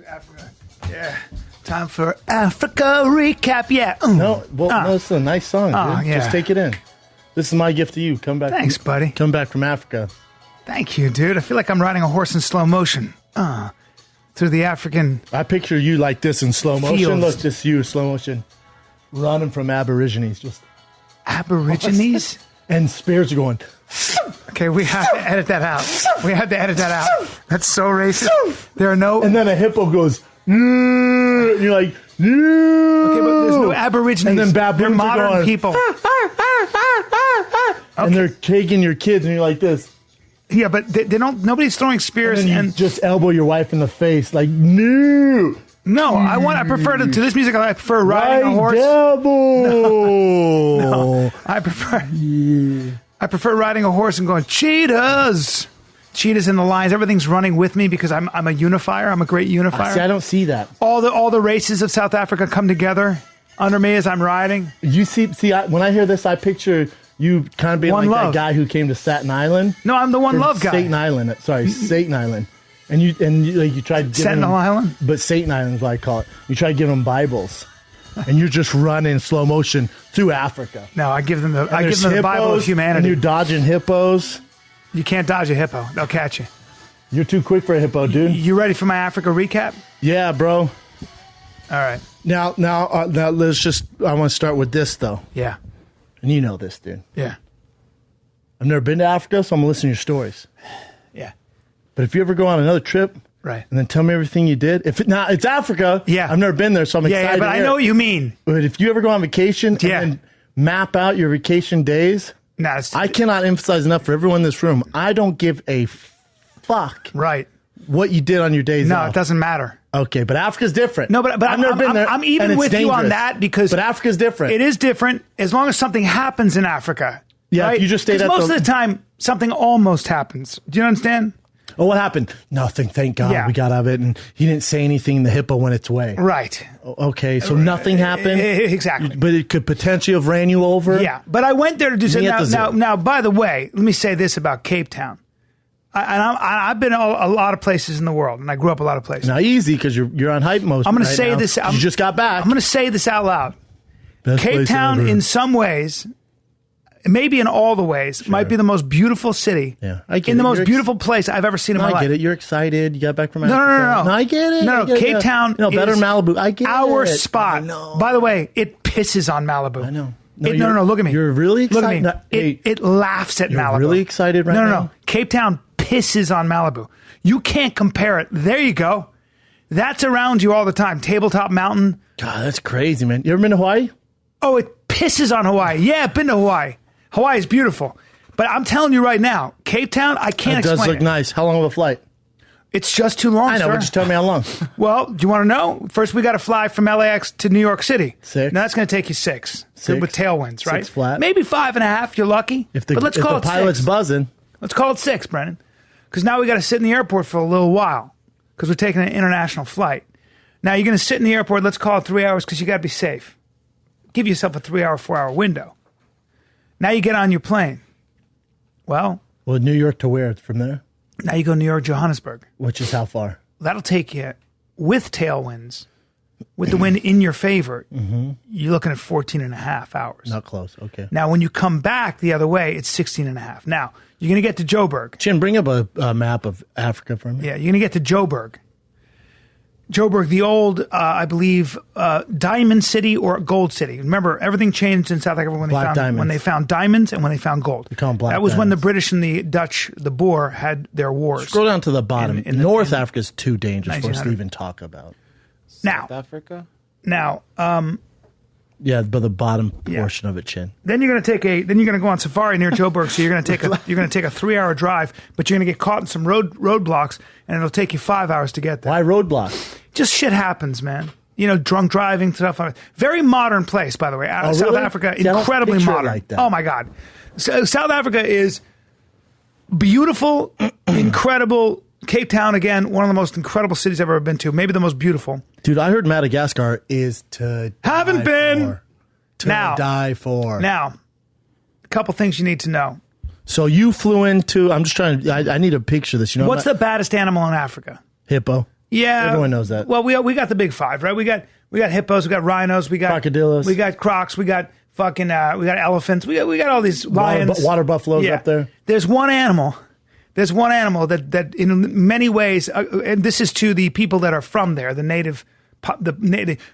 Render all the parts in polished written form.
Africa. Yeah. Time for Africa recap. Yeah. No, it's a nice song, dude. Yeah. Just take it in. This is my gift to you. Come back. Thanks, buddy. Come back from Africa. Thank you, dude. I feel like I'm riding a horse in slow motion. Through the African. I picture you like this in slow motion. Fields. Look, just you, slow motion. Running from Aborigines. Just Aborigines? And spears are going. Okay, we have to edit that out. We have to edit that out. That's so racist. There are no. And then a hippo goes. And you're like. Okay, but there's no Aborigines. And then baboons They're modern are going, people. And they're taking your kids, and you're like this. Yeah, but they don't. Nobody's throwing spears. And you just elbow your wife in the face, like no. No, I prefer to this music. I prefer riding a horse. Devil. No, I prefer. Yeah. I prefer riding a horse and going cheetahs. Cheetahs and the lions. Everything's running with me because I'm a unifier. I'm a great unifier. See, I don't see that. All the races of South Africa come together under me as I'm riding. You see, when I hear this, I picture you kind of being One like Love. that guy who came to Staten Island. No, I'm the One Love guy. Staten Island. Sorry, Staten Island. And you tried giving Sentinel Island? But Satan Island is what I call it. You try to give them Bibles. And you're just running in slow motion through Africa. No, I give them the There's Bible of hippos, humanity. And you're dodging hippos. You can't dodge a hippo. They'll catch you. You're too quick for a hippo, dude. You ready for my Africa recap? Yeah, bro. All right. Now, let's just. I want to start with this though. Yeah. And you know this, dude. Yeah. I've never been to Africa, so I'm gonna listen to your stories. Yeah. But if you ever go on another trip, right, and then tell me everything you did. It's Africa. Yeah. I've never been there, so I'm excited. Yeah, but I know what you mean. But if you ever go on vacation and then map out your vacation days, I cannot emphasize enough for everyone in this room. I don't give a fuck. Right. What you did on your days off. No, it doesn't matter. Okay, but Africa's different. No, but I've never been there. I'm even with you on that because. But Africa's different. It is different as long as something happens in Africa. Yeah, right? if you just stayed at most of the time, something almost happens. Do you understand? Oh, what happened? Nothing. Thank God we got out of it, and he didn't say anything. The hippo went its way. Right. Okay, so nothing happened. Exactly. But it could potentially have ran you over. Yeah, but I went there to do something. Now, by the way, let me say this about Cape Town. I've been a lot of places in the world, and I grew up a lot of places. Now, easy because you're on hype mode. I'm going to say this. You just got back. I'm going to say this out loud. Best Cape Town, ever. in some ways, maybe in all the ways, might be the most beautiful city. Yeah, I get in the it. most beautiful place I've ever seen in my life. I get it. You're excited. You got back from Africa. No, I get it. No, Cape Town. Better is Malibu. I get our it. spot. I know. By the way, it pisses on Malibu. I know. No. Look at me. You're really excited. Look at me. It laughs at you're Malibu. Really excited right now. No. Cape Town pisses on Malibu. You can't compare it. There you go. That's around you all the time. Tabletop Mountain. God, that's crazy, man. You ever been to Hawaii? Oh, it pisses on Hawaii. Yeah, I've been to Hawaii. Hawaii is beautiful. But I'm telling you right now, Cape Town, I can't explain it. It does look nice. How long of a flight? It's just too long, I know, sir. but just tell me how long. Well, do you want to know? First, we got to fly from LAX to New York City. 6. Now, that's going to take you 6. With tailwinds, right? 6 flat. Maybe 5.5. You're lucky. But let's call the it pilot's 6. buzzing. Let's call it 6, Brennan. Because now we got to sit in the airport for a little while because we're taking an international flight. Now, you're going to sit in the airport. Let's call it 3 hours because you got to be safe. Give yourself a 3-hour, 4-hour window. Now you get on your plane. Well, New York to where from there? Now you go New York, Johannesburg. Which is how far? That'll take you, with tailwinds, with the wind in your favor, you're looking at 14 and a half hours. Not close, okay. Now, when you come back the other way, it's 16 and a half. Now, you're going to get to Joburg. Chin, bring up a map of Africa for me. Yeah, you're going to get to Joburg. Joburg, the old, I believe, Diamond City or Gold City. Remember, everything changed in South Africa when they found diamonds and when they found gold. They call them black That was when the diamonds. British and the Dutch, the Boer, had their wars. Scroll down to the bottom. North Africa is too dangerous for us to 1900. even talk about. Now, South Africa? Now, yeah, but the bottom portion of it, Chin. then you're going to go on safari near Joburg. So you're going to take a 3-hour drive, but you're going to get caught in some roadblocks, and it'll take you 5 hours to get there. Why roadblocks? Just shit happens, man. You know, drunk driving stuff. Very modern place, by the way. South really? Africa, See, I don't incredibly picture it modern. like that. Oh my God, so, South Africa is beautiful, incredible. Cape Town, again, one of the most incredible cities I've ever been to. Maybe the most beautiful. Dude, I heard Madagascar is to Haven't die been. for. To die for. Now, a couple things you need to know. So you flew into, I'm just trying to, I need to picture this. You know, What's the baddest animal in Africa? Hippo. Yeah. Everyone knows that. Well, we got the big five, right? We got hippos, we got rhinos, we got crocodilos, we got crocs, we got fucking we got elephants, we got all these lions, water buffaloes up there. There's one animal that in many ways, and this is to the people that are from there, the native,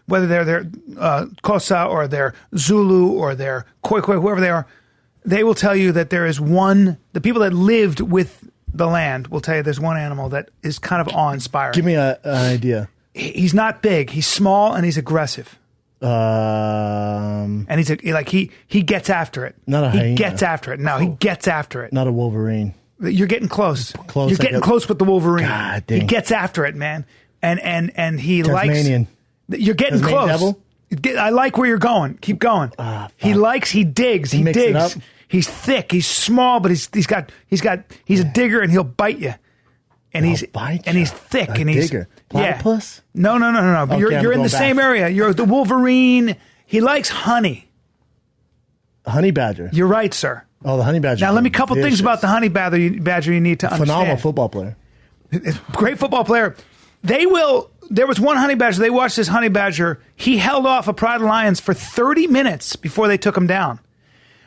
whether they're Xhosa or they're Zulu or they're Khoikhoi, whoever they are, they will tell you that there is one. The people that lived with the land will tell you there's one animal that is kind of awe-inspiring. Give me an idea. He's not big. He's small and he's aggressive. And he's he gets after it. Not a hyena. He gets after it. No, he gets after it. Not a wolverine. You're getting close. You're getting close with the wolverine. God dang. He gets after it, man. And he Tasmanian. You're getting Tasmanian close. devil? I like where you're going. Keep going. He digs. He digs. He's thick. He's small, but he's a digger, and he'll bite you. And he's thick, a and he's digger. Platypus? No. But Okay, you're in the same area. You're the wolverine. He likes honey. A honey badger. You're right, sir. Oh, the honey badger. Now, let me couple things about the honey badger you need to understand. Phenomenal football player. Great football player. There was one honey badger. They watched this honey badger. He held off a pride of lions for 30 minutes before they took him down.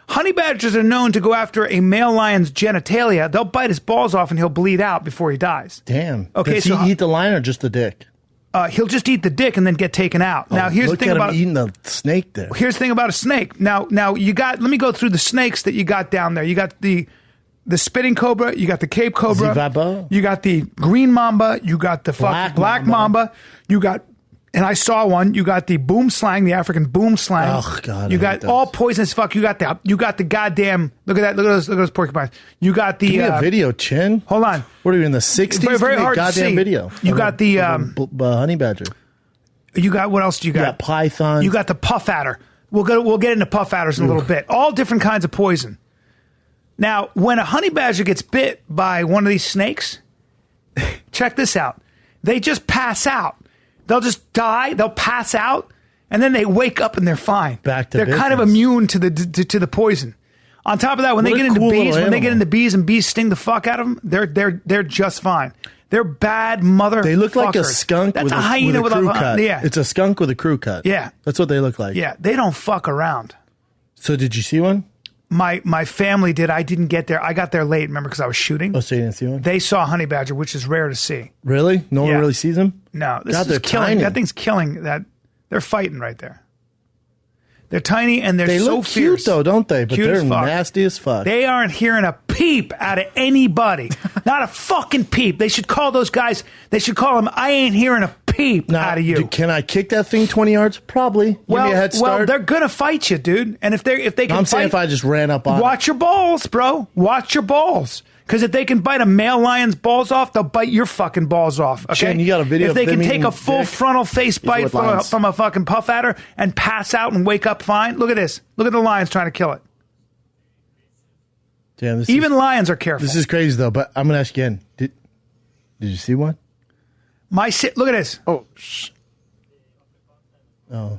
Honey badgers are known to go after a male lion's genitalia. They'll bite his balls off and he'll bleed out before he dies. Damn. Okay, Does he eat the lion or just the dick? He'll just eat the dick and then get taken out. Now, here's the thing about eating the snake there. Here's the thing about a snake. Now you got. Let me go through the snakes that you got down there. You got the spitting cobra. You got the Cape cobra. Zivaba. You got the green mamba. You got the fucking black mamba. You got. And I saw one. You got the boom slang, the African boom slang. Oh God! You got all poisonous fuck. You got the goddamn. Look at that. Look at those porcupines. You got the. Give me a video, Chin. Hold on. What are you in the 60s? Very hard to see. Video. You got the honey badger. You got what else do you got? You got pythons. You got the puff adder. We'll get into puff adders in a little bit. All different kinds of poison. Now, when a honey badger gets bit by one of these snakes, check this out. They just pass out. They'll just die. They'll pass out, and then they wake up and they're fine. Back to they're business. kind of immune to the poison. On top of that, when they get into bees, and bees sting the fuck out of them, they're just fine. They're bad motherfuckers. They look like a skunk. That's with a hyena with a crew cut. Yeah, it's a skunk with a crew cut. Yeah, that's what they look like. Yeah, they don't fuck around. So did you see one? My family did. I didn't get there. I got there late, remember, because I was shooting. Oh, so you didn't see one? They saw honey badger, which is rare to see. Really? No one really sees them? No. God, they're killing. tiny. That thing's killing. They're fighting right there. They're tiny and they're so look fierce. Cute though, don't they? But Cute they're as fuck. nasty as fuck. They aren't hearing a peep out of anybody. Not a fucking peep. They should call those guys. They should call them. I ain't hearing a peep out of you. Can I kick that thing 20 yards? Probably. Give me a head start. Well, they're gonna fight you, dude. And if they can, I'm saying if I just ran up on. Watch your balls, bro. Watch your balls. Because if they can bite a male lion's balls off, they'll bite your fucking balls off. Okay, Shane, you got a video if they of can them take a full dick? frontal face bite from a fucking puff adder and pass out and wake up fine. Look at this. Look at the lions trying to kill it. Damn, Even lions are careful. This is crazy though. But I'm gonna ask you again. Did you see one? Look at this. Oh. Wow.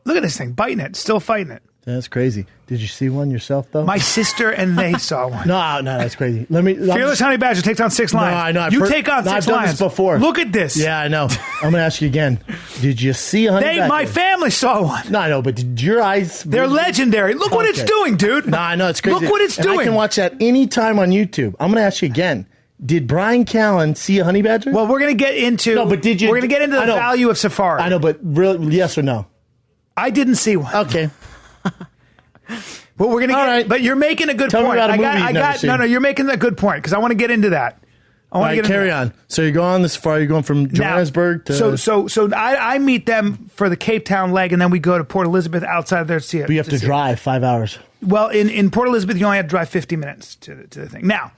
Look at this thing biting it, still fighting it. That's crazy. Did you see one yourself though? My sister and they saw one. No, that's crazy. Fearless honey badger takes on 6 lions. No, I know. You take on 6 I've done lions this before. Look at this. Yeah, I know. I'm gonna ask you again. Did you see a honey badger? My family saw one. No, I know, but did your eyes? They're legendary. Look what it's doing, dude. No, I know it's crazy. Look what it's doing. I can watch that anytime on YouTube. I'm gonna ask you again. Did Bryan Callen see a honey badger? Well, we're gonna get into. No, but did you? We're gonna get into the value of safari. I know, but really, yes or no? I didn't see one. Okay. But we're gonna. Right. But you're making a good Tell point. me about a movie you've never seen. No. You're making a good point because I want to get into that. All right, carry on. So you're going on this far. You're going from Johannesburg to. So I meet them for the Cape Town leg, and then we go to Port Elizabeth outside there to see it. But you have to drive 5 hours. Well, in Port Elizabeth, you only have to drive 50 minutes to the thing. Now,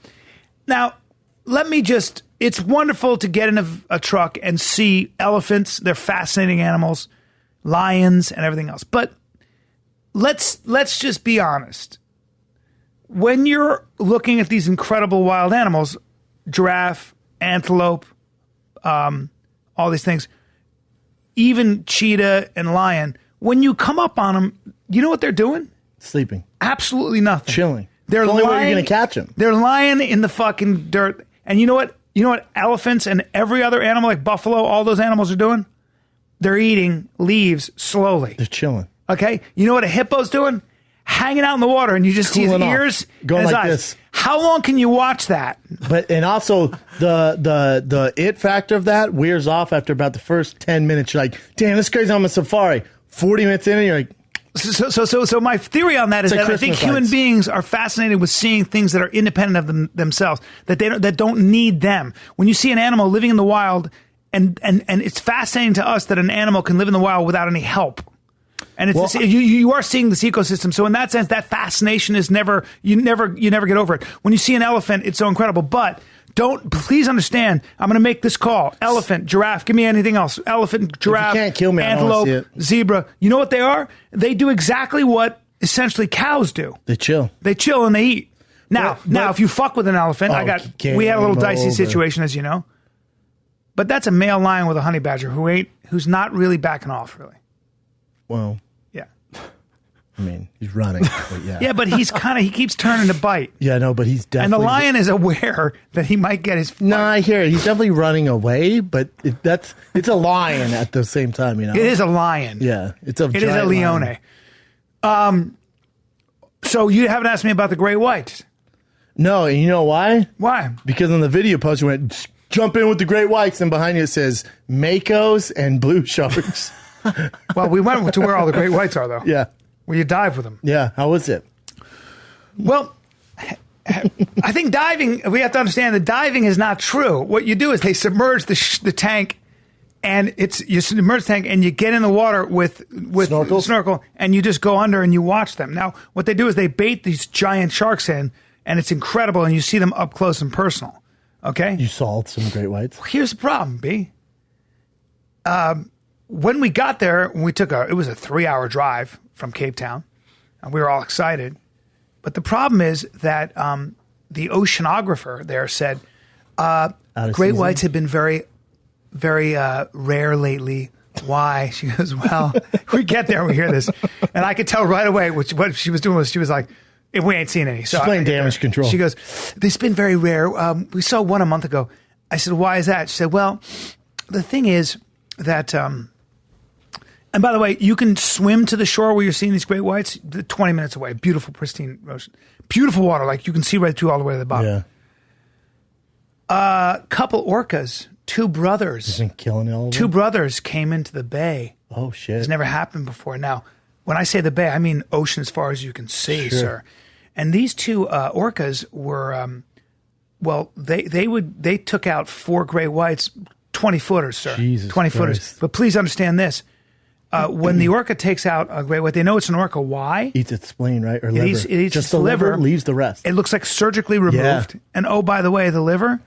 let me just. It's wonderful to get in a truck and see elephants. They're fascinating animals, lions, and everything else. But let's just be honest. When you're looking at these incredible wild animals, giraffe, antelope, all these things, even cheetah and lion, when you come up on them, you know what they're doing? Sleeping. Absolutely nothing. Chilling. They're the only way lying, you're going to catch them. They're lying in the fucking dirt. And you know what? You know what elephants and every other animal, like buffalo, all those animals are doing? They're eating leaves slowly. They're chilling. Okay? You know what a hippo's doing? Hanging out in the water, and you just see his ears, going his like eyes. this. How long can you watch that? And also the it factor of that wears off after about the first 10 minutes. You're like, damn, this guy's on a safari. 40 minutes in, and you're like. So my theory on that is that I think human beings are fascinated with seeing things that are independent of themselves, that don't need them. When you see an animal living in the wild, and it's fascinating to us that an animal can live in the wild without any help. And it's you are seeing this ecosystem. So in that sense, that fascination is never you never get over it. When you see an elephant, it's so incredible. But please understand, I'm going to make this call. Elephant, giraffe, give me anything else. Elephant, giraffe, can't kill me, antelope, zebra. You know what they are? They do exactly what essentially cows do. They chill. They chill and they eat. Now, if you fuck with an elephant, we had a little dicey situation, as you know. But that's a male lion with a honey badger who's not really backing off, really. Well, yeah. I mean, he's running. But yeah. Yeah, but he keeps turning to bite. Yeah, no, but he's definitely. And the lion is aware that he might get his. No, I hear it. He's definitely running away, but it's a lion at the same time, you know. It is a lion. Yeah, it is a leone. So you haven't asked me about the great whites. No, and you know why? Why? Because on the video post you went, jump in with the great whites, and behind you it says makos and blue sharks. Well, we went to where all the great whites are, though. Yeah. Where you dive with them. Yeah. How was it? Well, I think diving, we have to understand that diving is not true. What you do is they submerge the tank, and you submerge the tank and you get in the water with snorkel, and you just go under and you watch them. Now, what they do is they bait these giant sharks in, and it's incredible, and you see them up close and personal. Okay? You saw some great whites? Here's the problem, B. When we got there, it was a 3-hour drive from Cape Town, and we were all excited. But the problem is that the oceanographer there said great whites have been very, very rare lately. Why? She goes, well, we get there, we hear this. And I could tell right away what she was doing was she was like, we ain't seen any. So she's playing damage control. She goes, it's been very rare. We saw one a month ago. I said, why is that? She said, well, the thing is that... and by the way, you can swim to the shore where you're seeing these great whites 20 minutes away. Beautiful, pristine ocean. Beautiful water. Like you can see right through all the way to the bottom. Yeah. Couple orcas, two brothers. Isn't killing all of them? Two brothers came into the bay. Oh, shit. It's never happened before. Now, when I say the bay, I mean ocean as far as you can see, sir. And these two orcas were, they took out 4 great whites, 20-footers, sir. Jesus 20-footers. Christ. But please understand this. When the orca takes out a great white, they know it's an orca. Why? Eats its spleen, right? Or liver. It eats just its the liver, liver. leaves the rest. It looks like surgically removed. Yeah. And oh, by the way, the liver,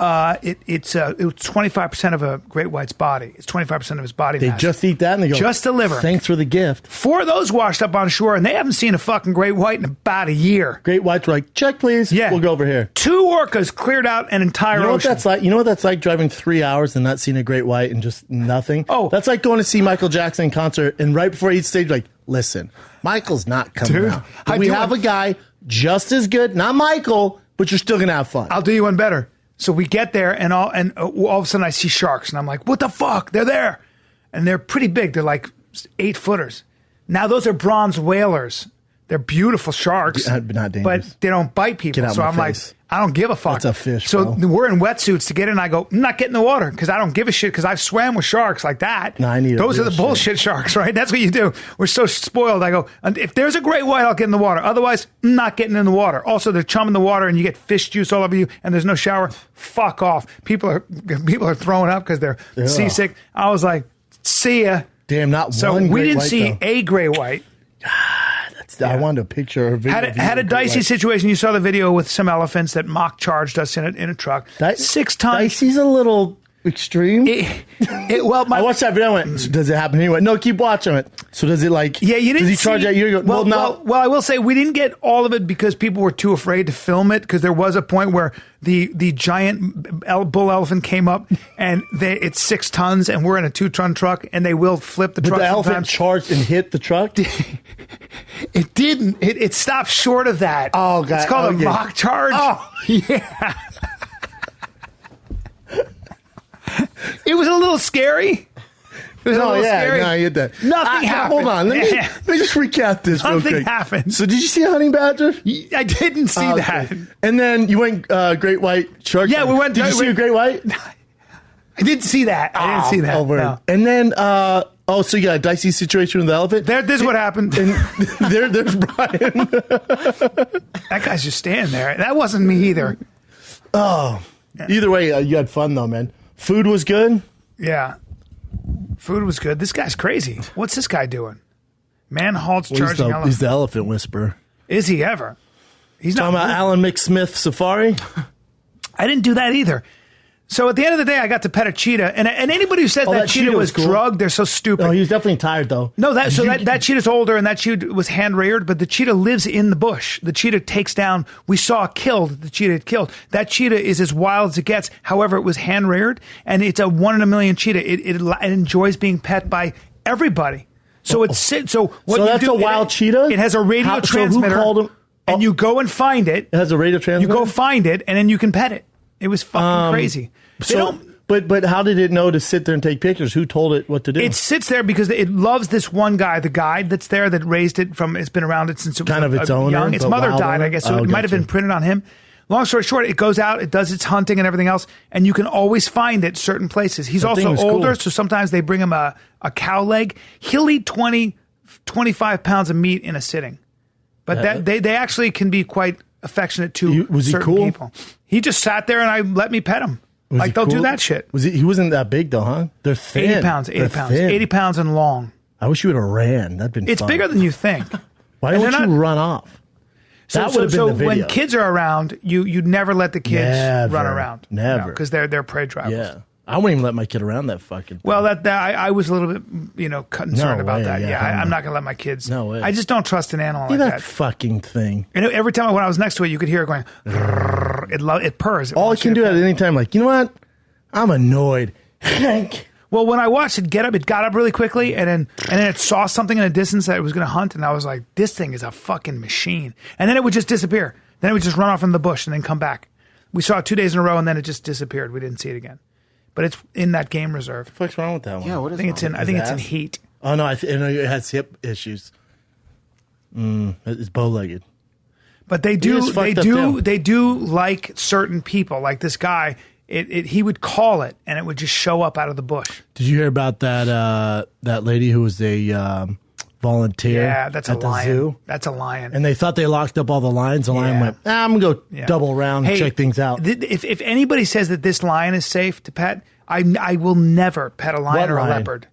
it's 25% of a great white's body. It's 25% of his body mass. They just eat that and they go, just the liver. Thanks for the gift. 4 of those washed up on shore, and they haven't seen a fucking great white in about a year. Great whites were like, check, please. Yeah. We'll go over here. 2 orcas cleared out an entire ocean. What that's like? You know what that's like, driving 3 hours and not seeing a great white and just nothing? Oh. That's like going to see Michael Jackson in concert, and right before each stage, like, listen, Michael's not coming out. But we have a guy just as good, not Michael, but you're still going to have fun. I'll do you one better. So we get there, and all of a sudden I see sharks, and I'm like, what the fuck? They're there. And they're pretty big. They're like 8-footers. Now, those are bronze whalers. They're beautiful sharks, not dangerous. But they don't bite people. Get out so my I'm face. like, I don't give a fuck. That's a fish, So bro. we're in wetsuits to get in. I go, I'm not getting in the water because I don't give a shit because I've swam with sharks like that. No, I need Those are the bullshit sharks, right? That's what you do. We're so spoiled. I go, if there's a great white, I'll get in the water. Otherwise, I'm not getting in the water. Also, they're chumming the water and you get fish juice all over you and there's no shower. Fuck off. People are throwing up because they're seasick. I was like, see ya. Damn, not so one. So we didn't white, see though. a great white. I wanted a picture or a video. Had a dicey situation. You saw the video with some elephants that mock charged us in a truck. 6 tons. Dicey's a little extreme. I watched that video and went, so does it happen anyway? No, keep watching it. So does it like, yeah, you didn't does he charge at you? Well, I will say we didn't get all of it because people were too afraid to film it because there was a point where the giant bull elephant came up and it's 6 tons and we're in a 2-ton truck and they will flip the truck. The elephant charged and hit the truck? It didn't. It stopped short of that. Oh, God. It's called a mock charge. Oh. Yeah. It was a little scary. It was a little scary. No, I get that. Nothing happened. Hold on. Let me just recap this real quick. Nothing happened. So did you see a honey badger? I didn't see that. And then you went great white shark. Yeah, we went. Did you see a great white? I didn't see that. I didn't see that. Oh, no. And then, so you got a dicey situation with the elephant? This is what happened. And there's Bryan. That guy's just standing there. That wasn't me either. Oh. Yeah. Either way, you had fun, though, man. Food was good? Yeah. Food was good. This guy's crazy. What's this guy doing? Man halts charging elephant. He's the elephant whisperer. Is he ever? He's talking about Alan McSmith Safari? I didn't do that either. So at the end of the day, I got to pet a cheetah, and anybody who says that cheetah was cool. Drugged, they're so stupid. No, he was definitely tired though. No, that cheetah's older, and that cheetah was hand reared, but the cheetah lives in the bush. The cheetah takes down. We saw a kill that the cheetah had killed. That cheetah is as wild as it gets. However, it was hand reared, and it's a 1 in a million cheetah. It enjoys being pet by everybody. So so that's a wild cheetah. It has a radio transmitter. So who called him? And you go and find it. It has a radio transmitter. You go find it, and then you can pet it. It was fucking crazy. But how did it know to sit there and take pictures? Who told it what to do? It sits there because it loves this one guy, the guide that's there that raised it from. It's been around it since it was kind of its owner. Young. Its mother died, I guess, so it might have been printed on him. Long story short, it goes out, it does its hunting and everything else, and you can always find it certain places. He's also older, so sometimes they bring him a cow leg. He'll eat 25 pounds of meat in a sitting. But they actually can be quite affectionate to certain people. He just sat there and I let me pet him. Like, they'll do that shit. He wasn't that big though, huh? They're thin. 80 pounds. 80 pounds and long. I wish you would have ran. That'd been fun. It's bigger than you think. Why don't you run off? That would have been the video. When kids are around, you'd never let the kids run around. Never. Because they're prey drivers. Yeah. I wouldn't even let my kid around that fucking thing. Well, I was a little bit, concerned about that. Yeah, I'm not going to let my kids. No way. I just don't trust an animal like that. Fucking thing. And every time when I was next to it, you could hear it going, it purrs. All it can do at any time, like, you know what? I'm annoyed. Well, when I watched it it got up really quickly, and then it saw something in the distance that it was going to hunt, and I was like, this thing is a fucking machine. And then it would just disappear. Then it would just run off in the bush and then come back. We saw it 2 days in a row, and then it just disappeared. We didn't see it again. But it's in that game reserve. What the fuck's wrong with that one? Yeah, what is I think it's in heat. Oh no, I know it has hip issues. It's bow-legged. But they do like certain people. Like this guy, he would call it and it would just show up out of the bush. Did you hear about that lady who was a volunteer? Yeah, that's at a lion. The zoo? That's a lion. And they thought they locked up all the lions. The lion went, I'm going to go double around and check things out. If anybody says that this lion is safe to pet, I will never pet a lion or a leopard.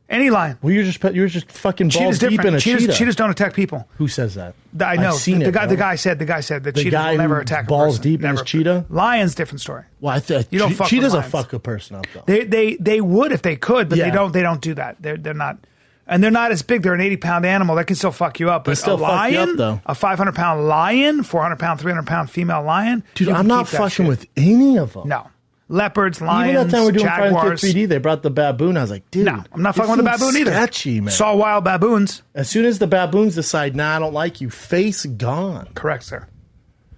Any lion. Well, you're just fucking balls deep in a cheetah. Cheetahs don't attack people. Who says that? I know. I've seen the guy said that cheetahs will never attack a person. Balls deep in his cheetah? Lions, different story. Well, you don't fuck cheetahs will fuck a person up though. They would if they could, but they don't do that. They're not. And they're not as big. They're an 80-pound animal. That can still fuck you up. But still a lion, fuck you up, though. A 500-pound lion, 400-pound, 300-pound female lion. Dude, I'm not fucking with any of them. No. Leopards, lions, even that time we were doing jaguars. 3D, they brought the baboon. I was like, dude. No, I'm not fucking with the baboon either. Sketchy, man. Saw wild baboons. As soon as the baboons decide, I don't like you, face gone. Correct, sir.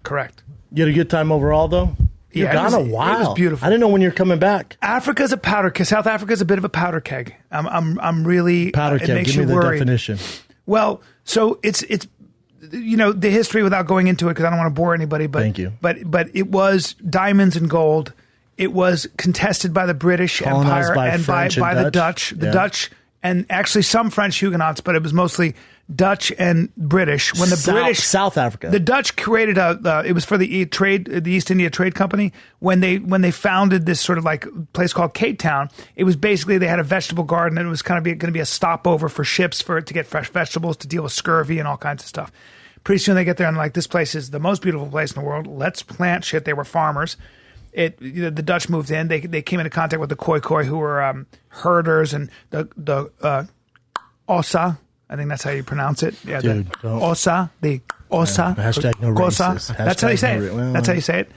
Correct. You had a good time overall, though? You're gone a while. It was beautiful. I didn't know when you're coming back. Africa's a powder keg. South Africa's a bit of a powder keg. I'm really powder keg. It makes Give me you the worried. definition. Well, so it's the history without going into it because I don't want to bore anybody. But thank you. But it was diamonds and gold. It was contested by the British Empire and by the Dutch. The Dutch and actually some French Huguenots, but it was mostly Dutch and British. When the British South Africa, the Dutch created it was for the East India Trade Company. When they founded this sort of like place called Cape Town, it was basically they had a vegetable garden and it was kind of going to be a stopover for ships to get fresh vegetables to deal with scurvy and all kinds of stuff. Pretty soon they get there and like, this place is the most beautiful place in the world. Let's plant shit. They were farmers. The Dutch moved in. They came into contact with the Khoi, who were herders, and the Osa. I think that's how you pronounce it. Yeah, dude, the Osa. Hashtag no racist. That's how you say it. That's how you say it.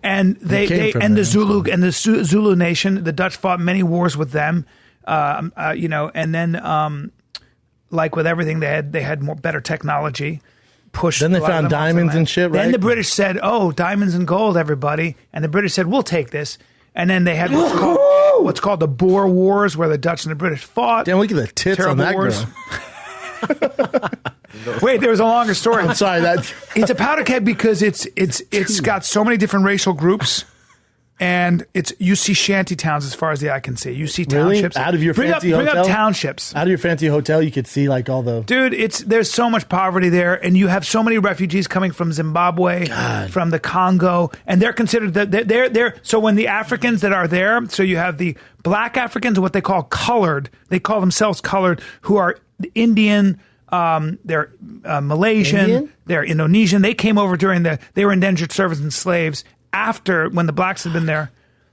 And the Zulu nation. The Dutch fought many wars with them. And then like with everything, they had more better technology. Then they found diamonds and shit, right? Then the British said, "Oh, diamonds and gold, everybody!" And the British said, "We'll take this." And then they had what's called the Boer Wars, where the Dutch and the British fought. Damn, look at the tits on that wars. girl. Wait, there was a longer story. I'm sorry. It's a powder keg because it's got so many different racial groups. And you see shanty towns as far as the eye can see. You see townships. Really? Out of your fancy hotel? Bring up townships. Out of your fancy hotel, you could see like all the... Dude, there's so much poverty there, and you have so many refugees coming from Zimbabwe, from the Congo, and they're considered... They're so when the Africans that are there, so you have the black Africans, what they call colored, they call themselves colored, who are Indian... they're Malaysian, Indian? They're Indonesian. They came over they were indentured servants and slaves after when the blacks had been there.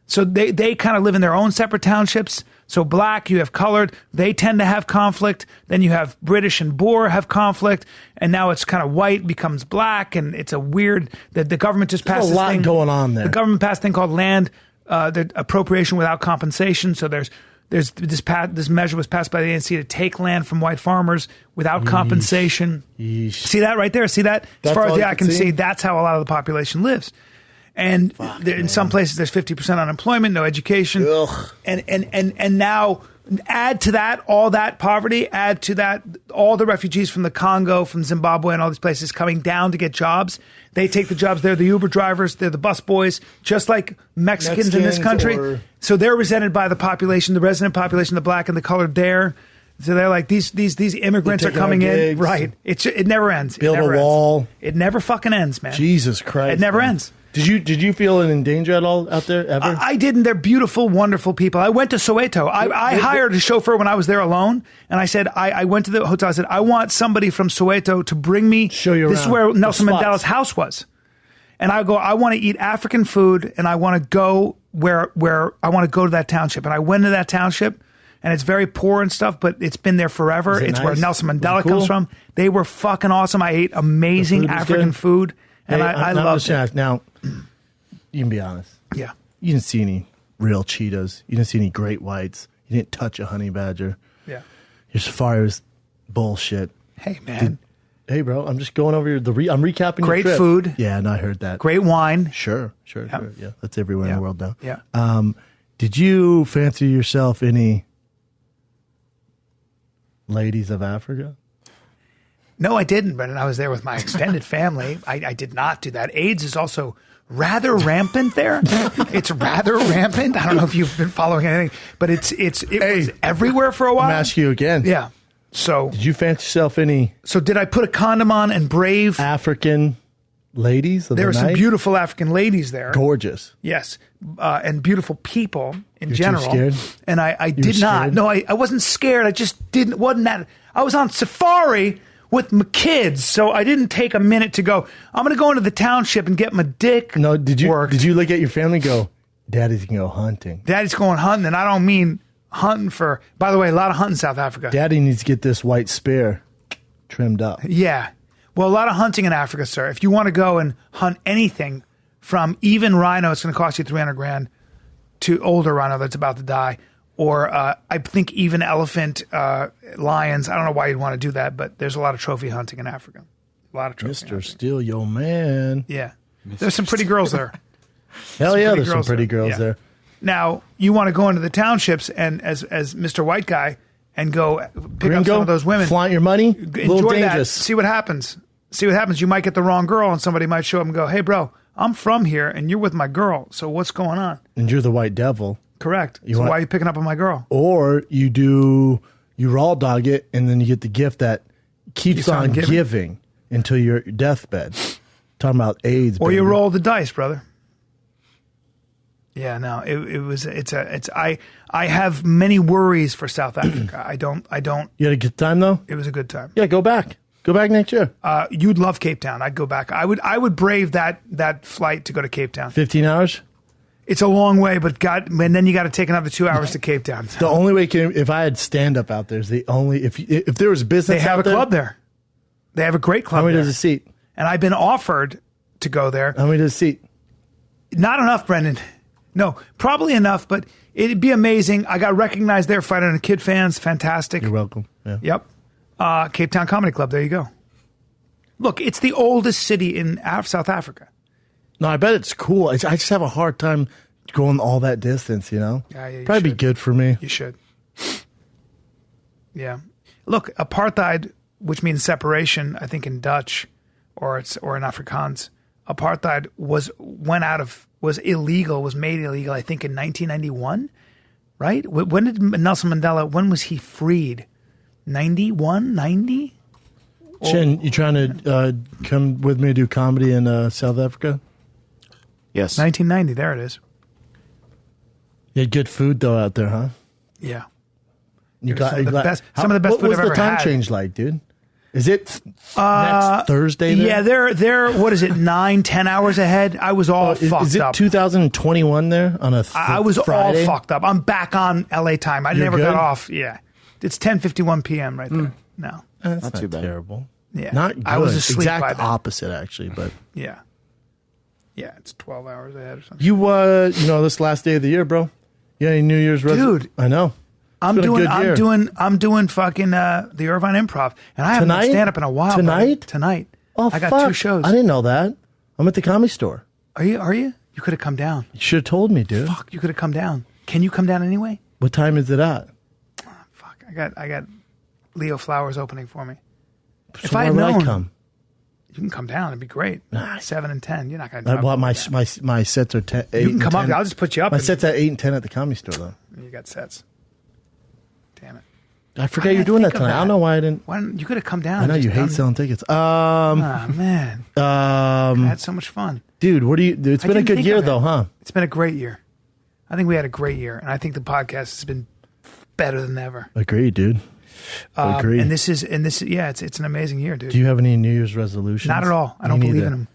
So they kind of live in their own separate townships. So black, you have colored, they tend to have conflict. Then you have British and Boer have conflict. And now it's kind of white becomes black. And it's a weird, the government just passed There's a lot going on there. The government passed a thing called land, the appropriation without compensation. So there's this measure was passed by the ANC to take land from white farmers without compensation. See that right there? See that? As far as the eye can see, that's how a lot of the population lives. And in some places, there's 50% unemployment, no education. Ugh. And now add to that all that poverty, add to that all the refugees from the Congo, from Zimbabwe, and all these places coming down to get jobs. They take the jobs. They're the Uber drivers. They're the bus boys, just like Mexicans in this country. So they're resented by the population, the resident population, the black and the colored there. So they're like, these immigrants are coming in. Right. It never ends. Build a wall. It never fucking ends, man. Jesus Christ. It never ends. Did you feel in danger at all out there ever? I didn't. They're beautiful, wonderful people. I went to Soweto. I hired a chauffeur when I was there alone, and I said, I went to the hotel. I said, I want somebody from Soweto to bring me. Show you This around. is where Nelson The spots. Mandela's house was. And I go, I want to eat African food, and I want to go where I want to go to that township. And I went to that township, and it's very poor and stuff, but it's been there forever. It's nice? where Nelson Mandela Cool? comes from. They were fucking awesome. I ate amazing African food, and I loved it. Now, you can be honest. Yeah. You didn't see any real cheetahs. You didn't see any great whites. You didn't touch a honey badger. Yeah. Your safari was bullshit. Hey, man. Hey, bro, I'm just going over I'm recapping your Great trip. food. Yeah, and I heard that. Great wine. Sure. Yeah, that's everywhere in the world now. Yeah. Did you fancy yourself any ladies of Africa? No, I didn't, Brendan. I was there with my extended family. I did not do that. AIDS is also rather rampant there. It's rather rampant. I don't know if you've been following anything, but it was everywhere for a while. I'm going to ask you again. Yeah. So did you fancy yourself any So did I put a condom on and brave? African ladies of There the were some night? beautiful African ladies there. Gorgeous. Yes. And beautiful people in You're general. too scared? And I did not. scared? No, I wasn't scared. I just wasn't that. I was on safari with my kids, so I didn't take a minute to go, I'm going to go into the township and get my dick No, did you worked. Did you look at your family and go, Daddy's going to go hunting? Daddy's going hunting, and I don't mean hunting for, by the way, a lot of hunting in South Africa. Daddy needs to get this white spear trimmed up. Yeah. Well, a lot of hunting in Africa, sir. If you want to go and hunt anything from even rhino, it's going to cost you $300,000 to older rhino that's about to die. Or I think even elephant, lions. I don't know why you'd want to do that, but there's a lot of trophy hunting in Africa. A lot of trophy Mr. hunting. Steal Your Man. Yeah. There's some pretty girls there. Hell yeah, there's some girls pretty there. girls Yeah. there. Now, you want to go into the townships and as Mr. White Guy and go pick up Gringo, some of those women. flaunt your money, a little Enjoy that. dangerous. See what happens. See what happens. You might get the wrong girl and somebody might show up and go, hey, bro, I'm from here and you're with my girl. So what's going on? And you're the white devil. Correct. So why are you picking up on my girl? Or you raw dog it, and then you get the gift that keeps on giving until your deathbed. Talking about AIDS. Or baby. you roll the dice, brother. Yeah, no, I have many worries for South Africa. I don't. You had a good time though? It was a good time. Yeah, go back. Go back next year. You'd love Cape Town. I'd go back. I would brave that flight to go to Cape Town. 15 hours? It's a long way, but and then you got to take another 2 hours to Cape Town. The only way if I had stand up out there is the only if there was business. They have out a club there. They have a great club. How many there. does a seat? And I've been offered to go there. How many does a seat? Not enough, Brendan. No, probably enough, but it'd be amazing. I got recognized there fighting the Kid fans. Fantastic. You're welcome. Yeah. Yep. Cape Town Comedy Club. There you go. Look, it's the oldest city in South Africa. No, I bet it's cool. I just have a hard time going all that distance, you know? Yeah, you Probably be should. good for me. You should. Yeah. Look, apartheid, which means separation, I think in Dutch or in Afrikaans, apartheid was illegal, was made illegal, I think in 1991, right? When did Nelson Mandela, when was he freed? 91, 90? Chin, you trying to come with me to do comedy in South Africa? Yes. 1990, there it is. You had good food, though, out there, huh? Yeah. You Some of the best food I've ever What was the time had. change like, dude? Is it next Thursday there? Yeah, they're what is it, 9, 10 hours ahead? I was all fucked up. Is it 2021 there on a I was Friday? all fucked up. I'm back on LA time. I You're never good? got off. Yeah. It's 10:51 p.m. right there. No. That's Not too bad. terrible. Yeah. Not good. I was asleep Exact by then. opposite, actually. But Yeah. Yeah, it's 12 hours ahead or something. you, this last day of the year, bro. You got any New Year's resolution? Dude. I know. I'm been a good year. doing fucking the Irvine Improv, and I haven't done Tonight? stand up in a while. Tonight? Tonight. Oh, I got fuck. 2 shows. I didn't know that. I'm at the Comedy Store. Are you? You could have come down. You should have told me, dude. Fuck, you could have come down. Can you come down anyway? What time is it at? Fuck, I got Leo Flowers opening for me. So If I why had would known, I come? you can come down. It'd be great. 7 and 10. You're not gonna. I bought my down. my sets are 10, 8 You can and come 10. up. I'll just put you up. My and- sets at 8 and 10 at the Comedy Store, though. You got sets. Damn it. I forget Why you're didn't I doing that think of tonight. I don't know why I didn't. Why didn't you could have come down? I know and you just hate done- selling tickets. Ah, man, I had so much fun. Dude, what do you? It's I been a didn't good think year, of it. though, huh? It's been a great year. I think we had a great year, and I think the podcast has been better than ever. Agreed, dude. Agreed. And this is yeah, it's an amazing year, dude. Do you have any New Year's resolutions? Not at all. I Me don't believe neither. in them.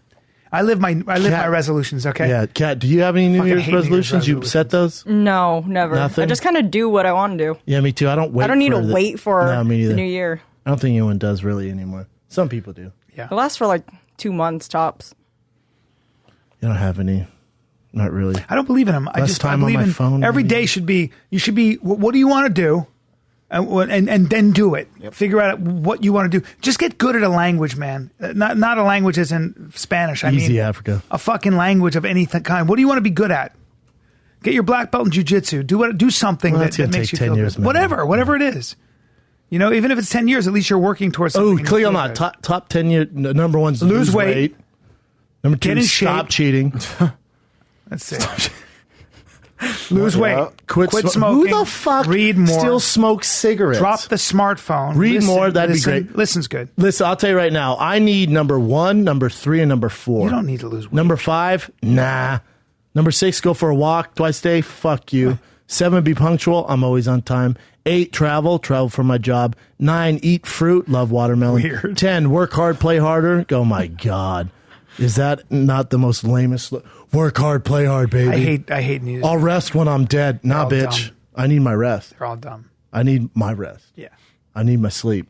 I live my Cat- resolutions. Okay. Yeah, Kat, do you have any New Fucking Year's hate New Year's resolutions? You resolutions. set those? No, never. Nothing? I just kind of do what I want to do. Yeah, me too. I don't wait. I don't need to the- wait for No, me the neither. new year. I don't think anyone does really anymore. Some people do. Yeah. It lasts for like 2 months tops. You don't have any. Not really. I don't believe in them. I Less just time I believe on my in phone, every maybe? day should be. You should be. What do you want to do? And then do it. Figure out what you want to do. Just get good at a language, man. Not a language as in Spanish. I Easy mean, Africa. a fucking language of any kind. What do you want to be good at? Get your black belt in jiu-jitsu. Do something Well, that that's gonna makes take you 10 feel years, good. man. Whatever it is. You know, even if it's 10 years, at least you're working towards something. Oh, and you clear feel on that. good. Top 10 year. Number one's Lose weight. Number 2, Get in stop shape. cheating. Let's see. Lose weight. Yeah. Quit Who smoking. the fuck Read more. still smokes cigarettes? Drop the smartphone. Read more, that'd be great. Listen's good. Listen, I'll tell you right now. I need number 1, number 3, and number 4. You don't need to lose weight. Number 5, nah. Number 6, go for a walk twice a day. Fuck you. 7, be punctual. I'm always on time. 8, travel for my job. 9, eat fruit. Love watermelon. Weird. 10, work hard, play harder. Oh my God. Is that not the most lamest? Work hard, play hard, baby. I hate news. I'll rest when I'm dead. Nah, all bitch. dumb. I need my rest. They're all dumb. I need my rest. Yeah. I need my sleep.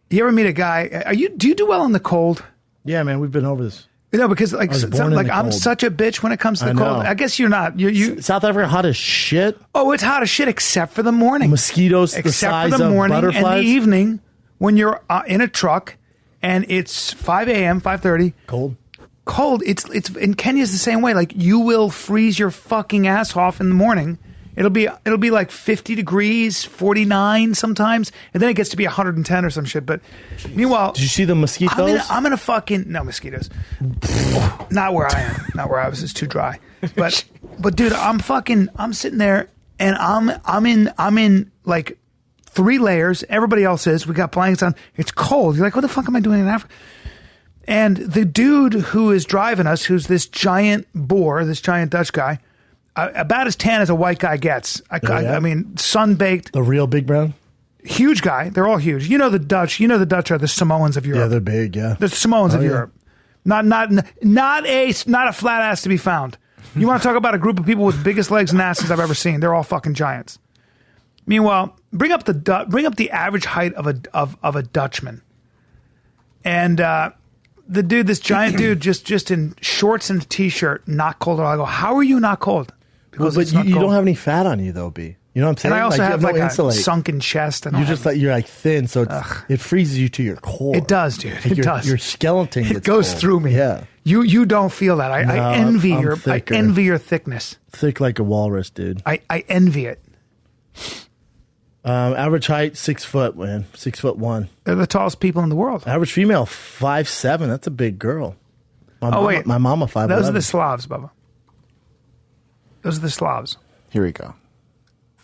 You ever meet a guy? Do you do well in the cold? Yeah, man, we've been over this. You know, because like was born in the I'm cold. such a bitch when it comes to the I know. cold. I guess you're not. You. South Africa hot as shit. Oh, it's hot as shit except for the morning. Mosquitoes the Except size for the of morning and the butterflies. evening when you're in a truck and it's 5 a.m., 5:30. Cold. Cold. It's in Kenya's the same way. Like you will freeze your fucking ass off in the morning. It'll be like 50 degrees, 49 sometimes, and then it gets to be 110 or some shit. But meanwhile, Did you see the mosquitoes? I'm in a fucking no mosquitoes. Not where I am. Not where I was. It's too dry. But dude, I'm sitting there and I'm in like 3 layers. Everybody else is. We got blankets on. It's cold. You're like, what the fuck am I doing in Africa? And the dude who is driving us, who's this giant boar, this giant Dutch guy, about as tan as a white guy gets. yeah? I mean, sun-baked, The real big brown? huge guy. They're all huge. You know the Dutch are the Samoans of Europe. Yeah, they're big, yeah. The Samoans of yeah. Europe. Not a flat ass to be found. You want to talk about a group of people with biggest legs and asses I've ever seen? They're all fucking giants. Meanwhile, bring up the average height of a Dutchman, and the dude, this giant dude, just in shorts and a t-shirt, not cold at all. I go, how are you not cold? Well, but it's not you cold. don't have any fat on you, though, B. You know what I'm saying? And I also you have no like a insulate. sunken chest, and You're just like you're like thin, so it freezes you to your core. it does, dude. Like It does. Your skeleton. It gets goes cold. through me. Yeah. You don't feel that. I envy I'm your thicker. I envy your thickness. Thick like a walrus, dude. I envy it. Average height, 6 foot, man. 6'1". They're the tallest people in the world. Average female, 5'7". That's a big girl. Wait. My mama 5'11". Those are the Slavs, Bubba. Those are the Slavs. Here we go.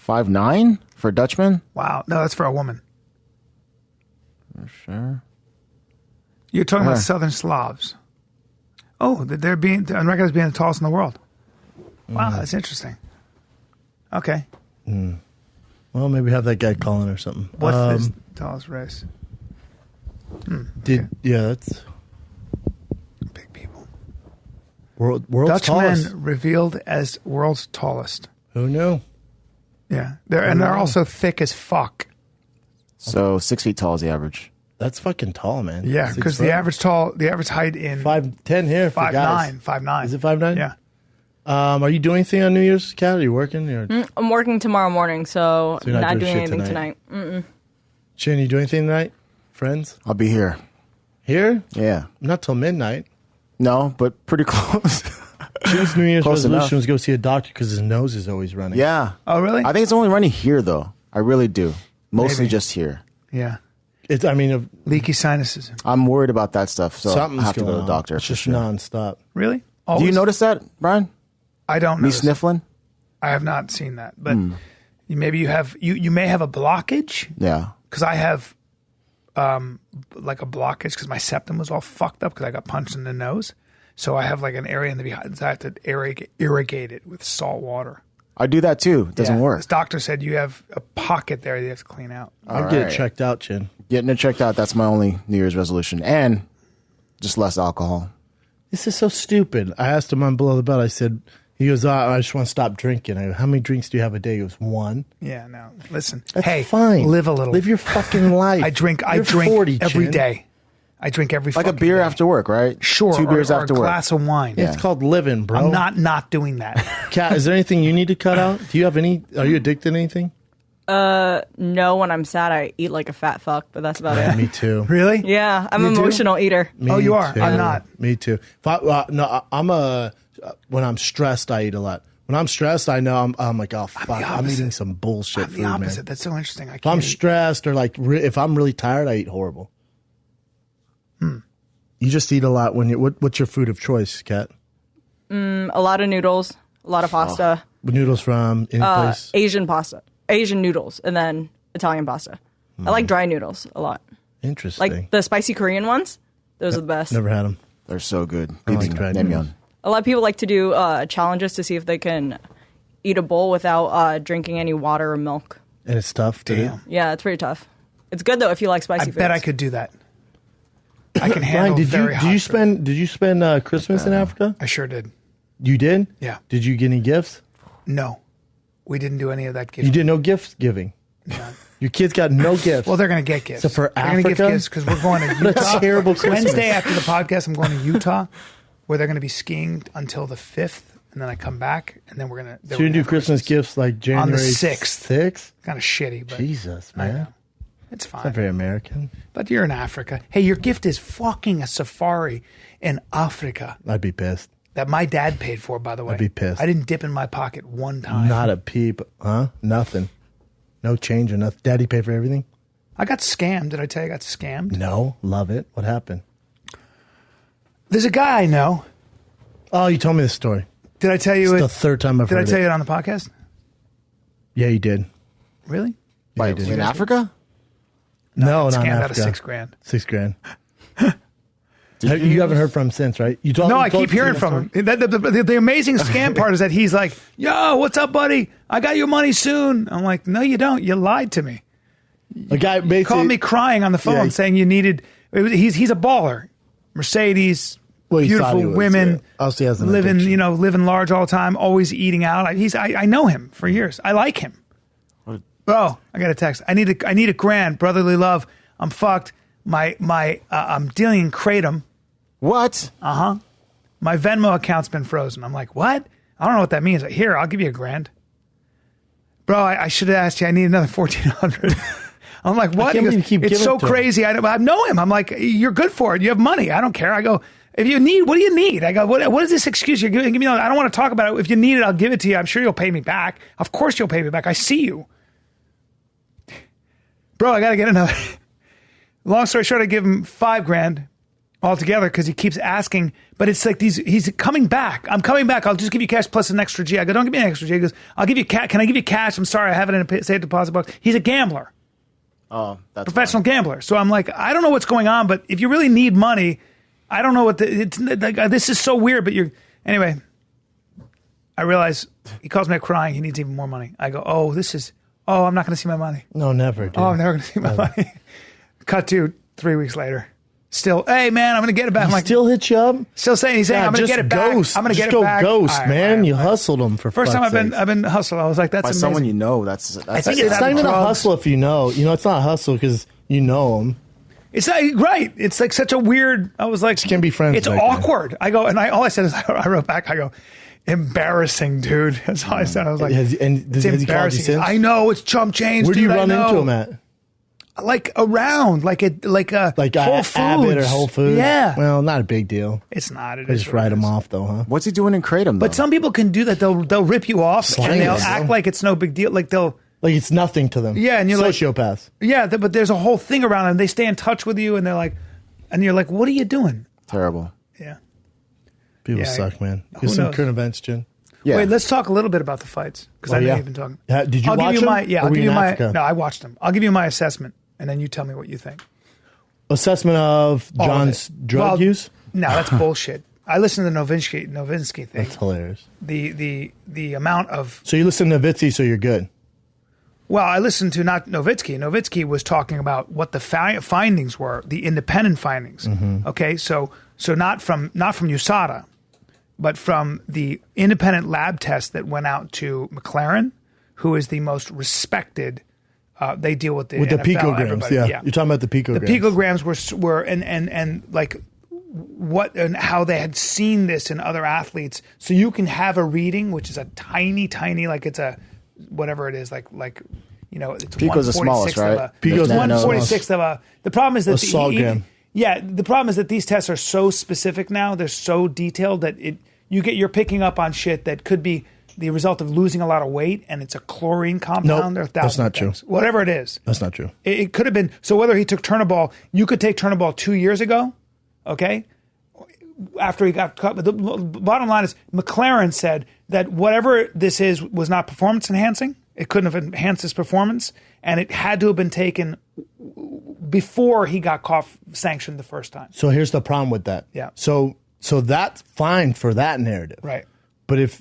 5'9" for a Dutchman? Wow. No, that's for a woman. For sure. You're talking about Where? Southern Slavs. Oh, they're being on record as being the tallest in the world. Wow, that's interesting. Okay. Well, maybe have that guy calling or something. What's the tallest race? Yeah, that's Big people. world's Dutchmen tallest. revealed as world's tallest. Who knew? Yeah. They're also thick as fuck. So 6 feet tall is the average. That's fucking tall, man. Yeah, 6 because foot. the average height in 5'10" here for guys. 5'9". Is it 5'9"? Yeah. Are you doing anything on New Year's, Kat? Are you working? Or I'm working tomorrow morning, so you're not not doing doing shit anything tonight. Chin, you doing anything tonight? Friends? I'll be here. Here? Yeah. Not till midnight. No, but pretty close. Chin's New Year's Close resolution enough. was go see a doctor because his nose is always running. Yeah. Oh, really? I think it's only running here, though. I really do. Mostly Maybe. just here. Yeah. Leaky sinuses. I'm worried about that stuff, so something's I have to going go to the on. doctor. It's for just sure. nonstop. Really? Do Always? you notice that, Brian? I don't Me notice. sniffling? I have not seen that, but maybe you have. You may have a blockage Yeah. because I have like a blockage because my septum was all fucked up because I got punched in the nose. So I have like an area in the behind. So I have to irrigate it with salt water. I do that too. It doesn't Yeah. work. This doctor said you have a pocket there that you have to clean out. I'll get it right. checked out, Chin. Getting it checked out, that's my only New Year's resolution. And just less alcohol. This is so stupid. I asked him on Below the Belt. I said, he goes, I just want to stop drinking. I go, how many drinks do you have a day? He goes, 1. Yeah, no. Listen, That's hey, fine. live a little. Live your fucking life. I drink. You're 40, every Chin. day. I drink every Like a fucking beer day. after work, right? Sure, 2 beers or after a work. glass of wine. Yeah. It's called living, bro. I'm not doing that. Kat, is there anything you need to cut out? Do you have any? Are you addicted to anything? No, when I'm sad, I eat like a fat fuck, but that's about it. Me too. Really? Yeah, I'm You an do? emotional eater. Me Oh, you are? too. I'm not. Me too. When I'm stressed, I eat a lot. When I'm stressed, I know I'm like, oh fuck, I'm opposite. eating some bullshit I'm food, the opposite. man. That's so interesting. If I'm stressed or like if I'm really tired, I eat horrible. You just eat a lot when you. What's your food of choice, Kat? A lot of noodles, a lot of pasta, Noodles from any place? Asian pasta, Asian noodles, and then Italian pasta. I like dry noodles a lot. Interesting. Like the spicy Korean ones. Those are the best. Never had them. They're so good. I like dried noodles. A lot of people like to do challenges to see if they can eat a bowl without drinking any water or milk. And it's tough to do. Damn. Yeah, it's pretty tough. It's good though if you like I spicy foods. bet I could do that. I can Brian, handle very hot food. did you spend Christmas in Africa? I sure did. You did? Yeah. Did you get any gifts? No, we didn't do any of that gift. You did no gift giving. Your kids got no gifts. Well, they're going to get gifts. So for they're going to get Africa? gifts because we're going to What a Utah. terrible Christmas. Wednesday after the podcast, I'm going to Utah, where they're going to be skiing until the 5th, and then I come back, and then we're going to. So you do Christmas gifts like January On the 6th. 6th? Kind of shitty, but Jesus, I know. man. It's fine. Not very American. But you're in Africa. Hey, your gift is fucking a safari in Africa I'd be pissed. that my dad paid for, by the way. I'd be pissed. I didn't dip in my pocket one time. Not a peep. Huh? Nothing. No change or nothing. Daddy paid for everything? I got scammed. Did I tell you I got scammed? No. Love it. What happened? There's a guy I know. Oh, you told me this story. Did I tell you It's it? the third time I've Did I heard tell it. you it on the podcast? Yeah, you did. Really? Wait, did. in Africa? No, not in Scammed out Africa. of $6,000. $6,000. You haven't heard from him since, right? You told No, you I told keep hearing that from story? him. The amazing scam part is that he's like, "Yo, what's up, buddy? I got your money soon." I'm like, "No, you don't. You lied to me." A guy basically Called me crying on the phone Yeah. saying you needed. He's a baller. Mercedes, Well, he thought beautiful he was, women, yeah. Also, he has an living addiction. living large all the time, always eating out. I know him for years. I like him. Oh, I got a text. I need a grand brotherly love. I'm fucked. I'm dealing in kratom. What? My Venmo account's been frozen. I'm like, what? I don't know what that means. Here, I'll give you a grand. Bro, I should have asked you. I need another 1,400. I'm like, what? can't He goes, believe you keep it's giving so it to him." crazy. I know him. I'm like, you're good for it. You have money. I don't care. I go, If you need, what do you need? I go, what is this excuse you're giving me? I don't want to talk about it. If you need it, I'll give it to you. I'm sure you'll pay me back. Of course you'll pay me back. I see you. Bro, I got to get another. Long story short, I give him $5,000 altogether because he keeps asking. But it's like he's coming back. I'm coming back. I'll just give you cash plus an extra G. I go, don't give me an extra G. He goes, I'll give you cash. Can I give you cash? I'm sorry, I have it in a safe deposit box. He's a gambler. Oh, that's professional gambler. So I'm like, I don't know what's going on, but if you really need money, I don't know what it's like. This is so weird, but anyway. I realize he calls me crying. He needs even more money. I go, I'm not going to see my money. No, never, dude. I'm never going to see my money. Cut to 3 weeks later. Still, hey man, I'm going to get it back. I'm like, still hit you up? Still saying, I'm going to get it back. I'm going to get it back. Just go ghost, man. You hustled him for first time I've been hustled. I was like, that's by amazing. someone you know. That's I think it's not even a hustle if you know. You know, it's not a hustle because you know him. It's not right. It's like such a weird. I was like, can be friends. It's awkward. I go, and all I said is, I wrote back. I go, embarrassing, dude. That's all I said. I was like, has he called you since? I know it's chump change. Where do you dude, run into him at? Like around, like Whole Foods. Abbott or Whole Foods. Yeah. Well, not a big deal. It's not. They just write him off, though, huh? What's he doing in Kratom? But some people can do that. They'll rip you off and they'll act like it's no big deal. Like it's nothing to them. Yeah, and you're sociopaths. Yeah, but there's a whole thing around them. They stay in touch with you, and they're like, and you're like, what are you doing? Terrible. Yeah. People suck, man. Here's some current events, Jen. Yeah. Wait, let's talk a little bit about the fights because I know you've been talking. Did you watch them? I'll give you my. No, I watched them. I'll give you my assessment, and then you tell me what you think. Assessment of John's drug use? No, that's bullshit. I listened to the Novinsky thing. That's hilarious. The amount of. So you listen to Novinsky, so you're good. Well, I listened to not Novinsky. Novinsky was talking about what the findings were, the independent findings. Mm-hmm. Okay, so not from USADA, but from the independent lab test that went out to McLaren, who is the most respected. They deal with the NFL, picograms. Yeah, you're talking about the picograms. The picograms were and like what and how they had seen this in other athletes. So you can have a reading, which is a tiny, like it's a whatever it is, like it's Pico's the smallest, right? Pico's 1/46 of a. The problem is that the problem is that these tests are so specific now. They're so detailed that you're picking up on shit that could be the result of losing a lot of weight, and it's a chlorine compound. Nope, that's not true. Whatever it is, that's not true. It could have been. So whether he took Turnabol, you could take Turnabol 2 years ago, okay, after he got cut. But the bottom line is, McLaren said that whatever this was not performance enhancing. It couldn't have enhanced his performance, and it had to have been taken before he got sanctioned the first time. So here's the problem with that. Yeah. So that's fine for that narrative. Right. But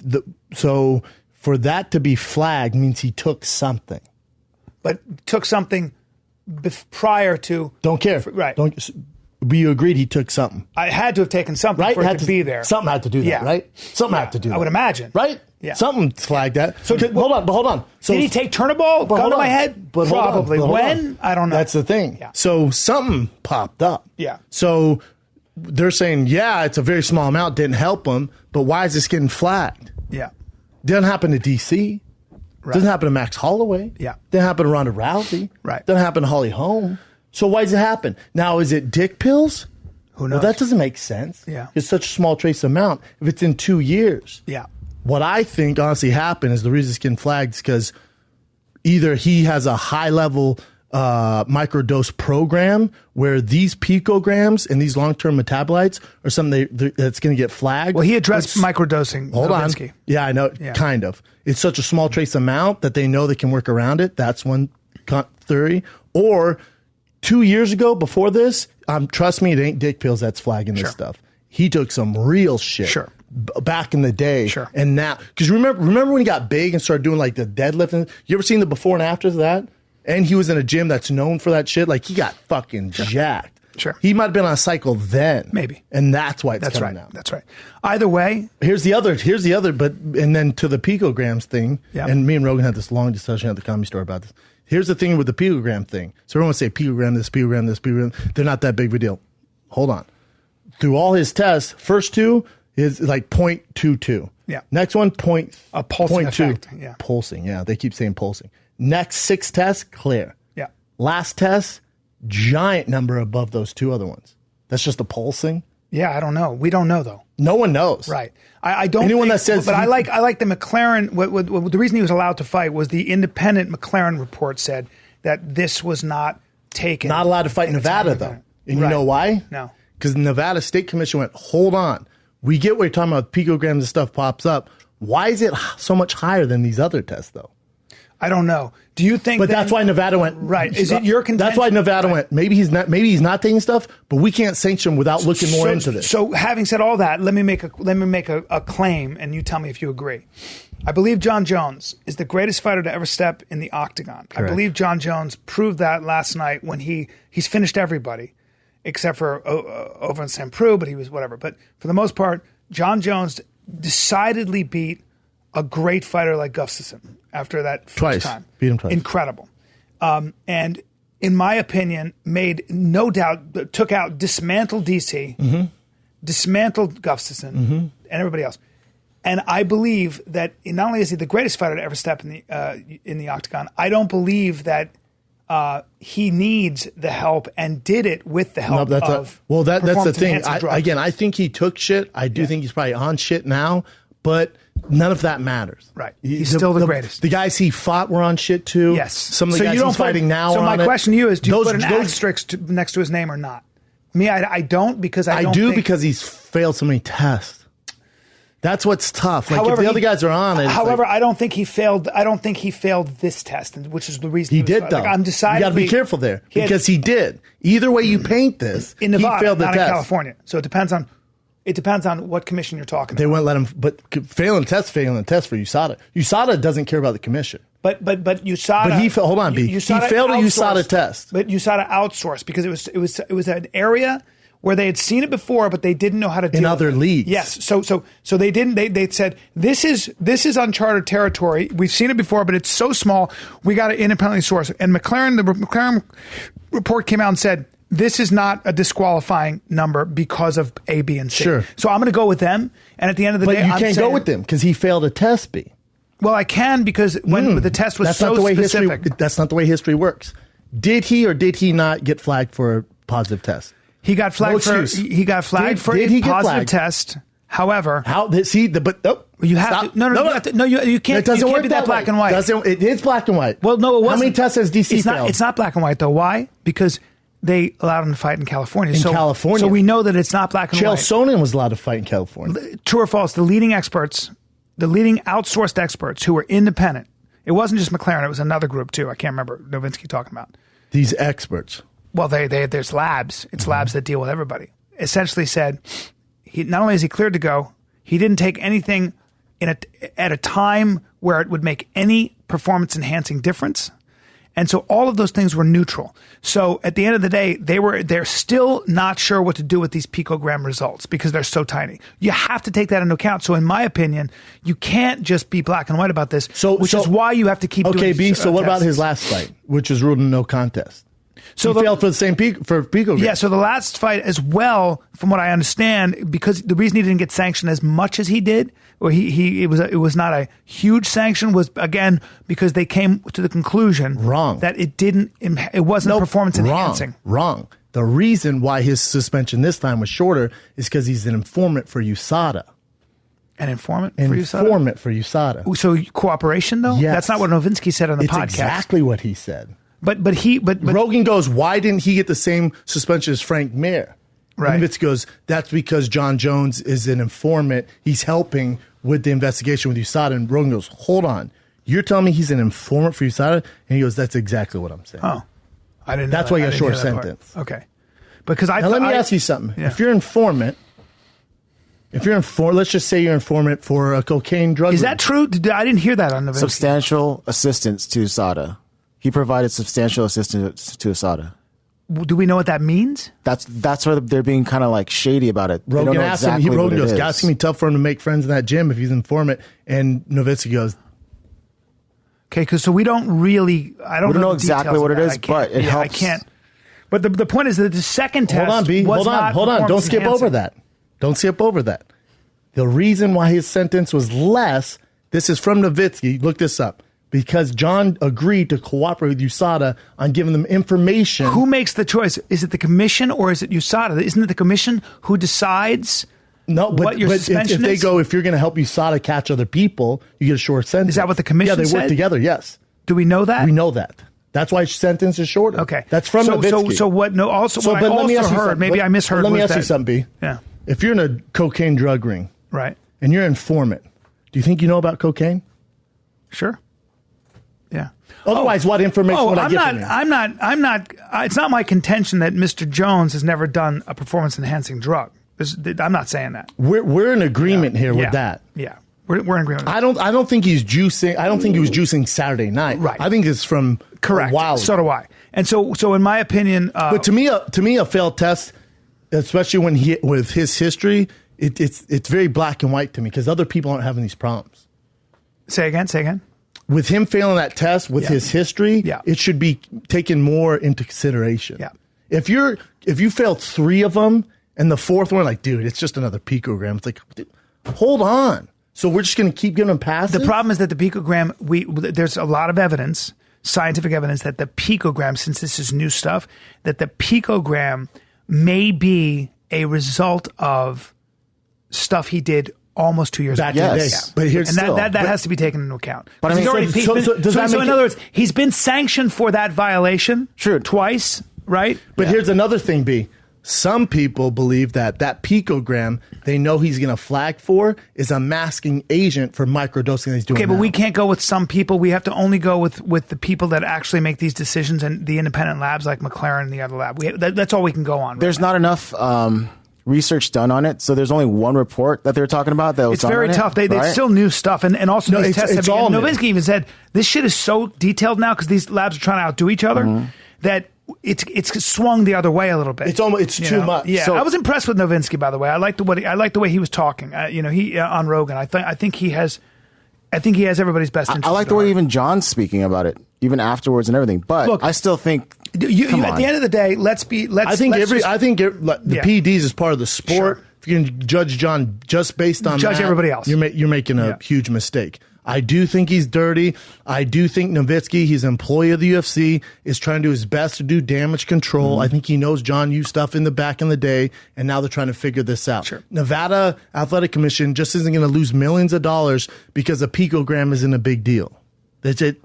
for that to be flagged means he took something. But took something prior to. Don't care. Right. But you agreed he took something. I had to have taken something for it to be there. Something had to do that, right? Something had to do that. I would imagine. Right? Yeah. Something flagged that. So hold on. So, did he take Turnabol? Gun to my head? Probably. When? I don't know. That's the thing. Yeah. So something popped up. Yeah. So they're saying, it's a very small amount, didn't help him, but why is this getting flagged? Yeah. Doesn't happen to DC. Right. Doesn't happen to Max Holloway. Yeah. Doesn't happen to Ronda Rousey. Right. Doesn't happen to Holly Holm. So why does it happen? Now, is it dick pills? Who knows? Well, that doesn't make sense. Yeah. It's such a small trace amount. If it's in 2 years. Yeah. What I think honestly happened is the reason it's getting flagged is because either he has a high level microdose program where these picograms and these long-term metabolites are something that's going to get flagged. Well, he addressed microdosing. Hold Novinsky. on. Yeah, I know. Yeah. Kind of. It's such a small trace amount that they know they can work around it. That's one theory. Or 2 years ago, before this, trust me, it ain't dick pills that's flagging this stuff. He took some real shit. Sure. Back in the day, sure. And now, because remember when he got big and started doing like the deadlifting? You ever seen the before and afters of that? And he was in a gym that's known for that shit. Like he got fucking jacked. Sure. He might have been on a cycle then, maybe, and that's why it's coming out. That's right. Either way, here's the other. But and then to the picograms thing. Yeah. And me and Rogan had this long discussion at the Comedy Store about this. Here's the thing with the picogram thing. So everyone say picogram this, picogram this, picogram. They're not that big of a deal. Hold on. Through all his tests, first two is like 0.22. Yeah. Next one, pulsing 0.2. effect. Yeah. Pulsing. Yeah. They keep saying pulsing. Next 6 tests, clear. Yeah. Last test, giant number above those 2 other ones. That's just a pulsing. Yeah, I don't know. We don't know though. No one knows. Right. I don't. Anyone think, that says, but I like the McLaren. The reason he was allowed to fight was the independent McLaren report said that this was not taken. Not allowed to fight in Nevada though, and you know why? No. Because the Nevada State Commission went, hold on. We get what you're talking about. Picograms and stuff pops up. Why is it so much higher than these other tests though? I don't know. Do you think? But that's why Nevada went right. Is it your contention? That's why Nevada went. Maybe he's not taking stuff, but we can't sanction him without looking more into this. So, having said all that, let me make a claim, and you tell me if you agree. I believe Jon Jones is the greatest fighter to ever step in the octagon. Correct. I believe Jon Jones proved that last night when he's finished everybody, except for over in St. Preux, but he was whatever. But for the most part, Jon Jones decidedly beat a great fighter like Gustafsson after that first time. Beat him twice. Incredible. And in my opinion, made no doubt, dismantled DC, dismantled Gustafsson, and everybody else. And I believe that not only is he the greatest fighter to ever step in the octagon, I don't believe that he needs the help and did it with the help of that's the thing. drugs. I think he took shit. I do think he's probably on shit now, but none of that matters. Right. He's still the greatest. The guys he fought were on shit too. Yes. Some of the guys he's fighting now are on it. So my question to you is, do you put an asterisk next to his name or not? Me, I don't because I don't think, because he's failed so many tests. That's what's tough. Like if the other guys are on it. However, I don't think he failed. I don't think he failed this test, which is the reason he did. Though I'm deciding. You got to be careful there because he did. Either way you paint this, in Nevada, he failed the not test. in California. So it depends on what commission you're talking about. They wouldn't let him. But failing the test for USADA. USADA doesn't care about the commission. But USADA. But he failed a USADA test. But USADA outsourced because it was an area where they had seen it before, but they didn't know how to deal in with other it. leagues. Yes, so they didn't. They said this is uncharted territory. We've seen it before, but it's so small. We got to independently source it. And the McLaren report came out and said this is not a disqualifying number because of A, B, and C. Sure. So I'm going to go with them. And at the end of the day, you can't go with them because he failed a test B. Well, I can because when the test was so specific. That's not the way history works. Did he or did he not get flagged for a positive test? He got flagged for a positive test. However, you have to. You can't. It doesn't work be that black and white. It is black and white. Well, no, it wasn't. How many tests has DC failed? It's not black and white though. Why? Because they allowed him to fight in California. California, so we know that it's not black and white. Chael Sonnen was allowed to fight in California. True or false? The leading experts, the leading outsourced experts who were independent. It wasn't just McLaren. It was another group too. I can't remember Nowitzki talking about these experts. Well, there's labs. It's labs that deal with everybody. Essentially said, not only is he cleared to go, he didn't take anything at a time where it would make any performance enhancing difference. And so all of those things were neutral. So at the end of the day, they're still not sure what to do with these picogram results because they're so tiny. You have to take that into account. So in my opinion, you can't just be black and white about this, which is why you have to keep doing Okay, B, so what about his last fight, which was ruled a no contest? So he failed for the same picogram. Yeah, so the last fight as well, from what I understand, because the reason he didn't get sanctioned as much as he did, or it was not a huge sanction, was again because they came to the conclusion that it wasn't performance enhancing. Wrong. The reason why his suspension this time was shorter is because he's an informant for USADA. An informant for USADA? Informant for USADA. So cooperation though? Yes. That's not what Nowitzki said on the podcast. Exactly what he said. But Rogan goes, why didn't he get the same suspension as Frank Mir? Right. And Nowitzki goes, that's because Jon Jones is an informant. He's helping with the investigation with USADA. And Rogan goes, hold on. You're telling me he's an informant for USADA? And he goes, that's exactly what I'm saying. Oh, I didn't know That's why he got a short sentence. Okay. Because now let me ask you something. Yeah. If you're an informant, let's just say you're an informant for a cocaine drug. Is that true? I didn't hear that on the Substantial assistance to USADA. He provided substantial assistance to USADA. Do we know what that means? That's where they're being kind of like shady about it. Rogan asked him. Rogan goes, "It's gonna be tough for him to make friends in that gym if he's an informant." And Nowitzki goes, "Okay, because so we don't really. I don't know exactly what it is, but it helps. I can't. But the point is that the second test. Hold on, B. Hold on. Don't skip over that. Don't skip over that. The reason why his sentence was less. This is from Nowitzki. Look this up. because Jon agreed to cooperate with USADA on giving them information. Who makes the choice? Is it the commission or is it USADA? Isn't it the commission who decides what your suspension if they is? go, if you're going to help USADA catch other people, you get a short sentence. Is that what the commission Yeah, they work said? together, yes. Do we know that? We know that. That's why sentence is shorter. Okay. That's from Nowitzki. So what? No. Also, what I also heard. Maybe I misheard. Let me was ask you that- something, B. Yeah. If you're in a cocaine drug ring, Right. and you're an informant, do you think you know about cocaine? Sure. Yeah. Otherwise, what information would I get from you? I'm not. It's not my contention that Mr. Jones has never done a performance-enhancing drug. I'm not saying that. We're in agreement here with that. Yeah. We're in agreement. I don't think he's juicing. I don't think he was juicing Saturday night. Right. I think it's from Correct. a while So ago. do I. And so in my opinion, But to me, a failed test, especially with his history, it's very black and white to me because other people aren't having these problems. Say again. With him failing that test, with his history, it should be taken more into consideration. Yeah. If you failed 3 of them and the 4th one, like, dude, it's just another picogram. It's like, dude, hold on. So we're just going to keep giving him passes? The problem is that the picogram, there's a lot of evidence, scientific evidence, that the picogram, since this is new stuff, that the picogram may be a result of stuff he did almost 2 years Back ago. in the day. Yes. But here's And still, that has to be taken into account. But I mean, So in other words, he's been sanctioned for that violation Sure. twice, right? But here's another thing, B. Some people believe that picogram they know he's going to flag for is a masking agent for microdosing that he's doing. Okay, but now. we can't go with some people. We have to only go with the people that actually make these decisions and the independent labs like McLaren and the other lab. That's all we can go on. There's not enough research done on it, so there's only one report that they're talking about. It's very tough. They right? still new stuff, and also No, these tests. it's all new. Nowitzki even said this shit is so detailed now because these labs are trying to outdo each other that it's swung the other way a little bit. It's too much. Yeah, So, I was impressed with Nowitzki, by the way. I liked the way he was talking. He on Rogan. I think he has everybody's best interest. I like the way even John's speaking about it, even afterwards and everything. But Look, I still think at the end of the day, I think the PEDs is part of the sport. Sure. If you can judge John just based on Judge that, everybody else. you're making a huge mistake. I do think he's dirty. I do think Nowitzki, he's an employee of the UFC, is trying to do his best to do damage control. I think he knows Jon used stuff in the back in the day, and now they're trying to figure this out. Sure. Nevada Athletic Commission just isn't going to lose millions of dollars because a picogram isn't a big deal. That's it.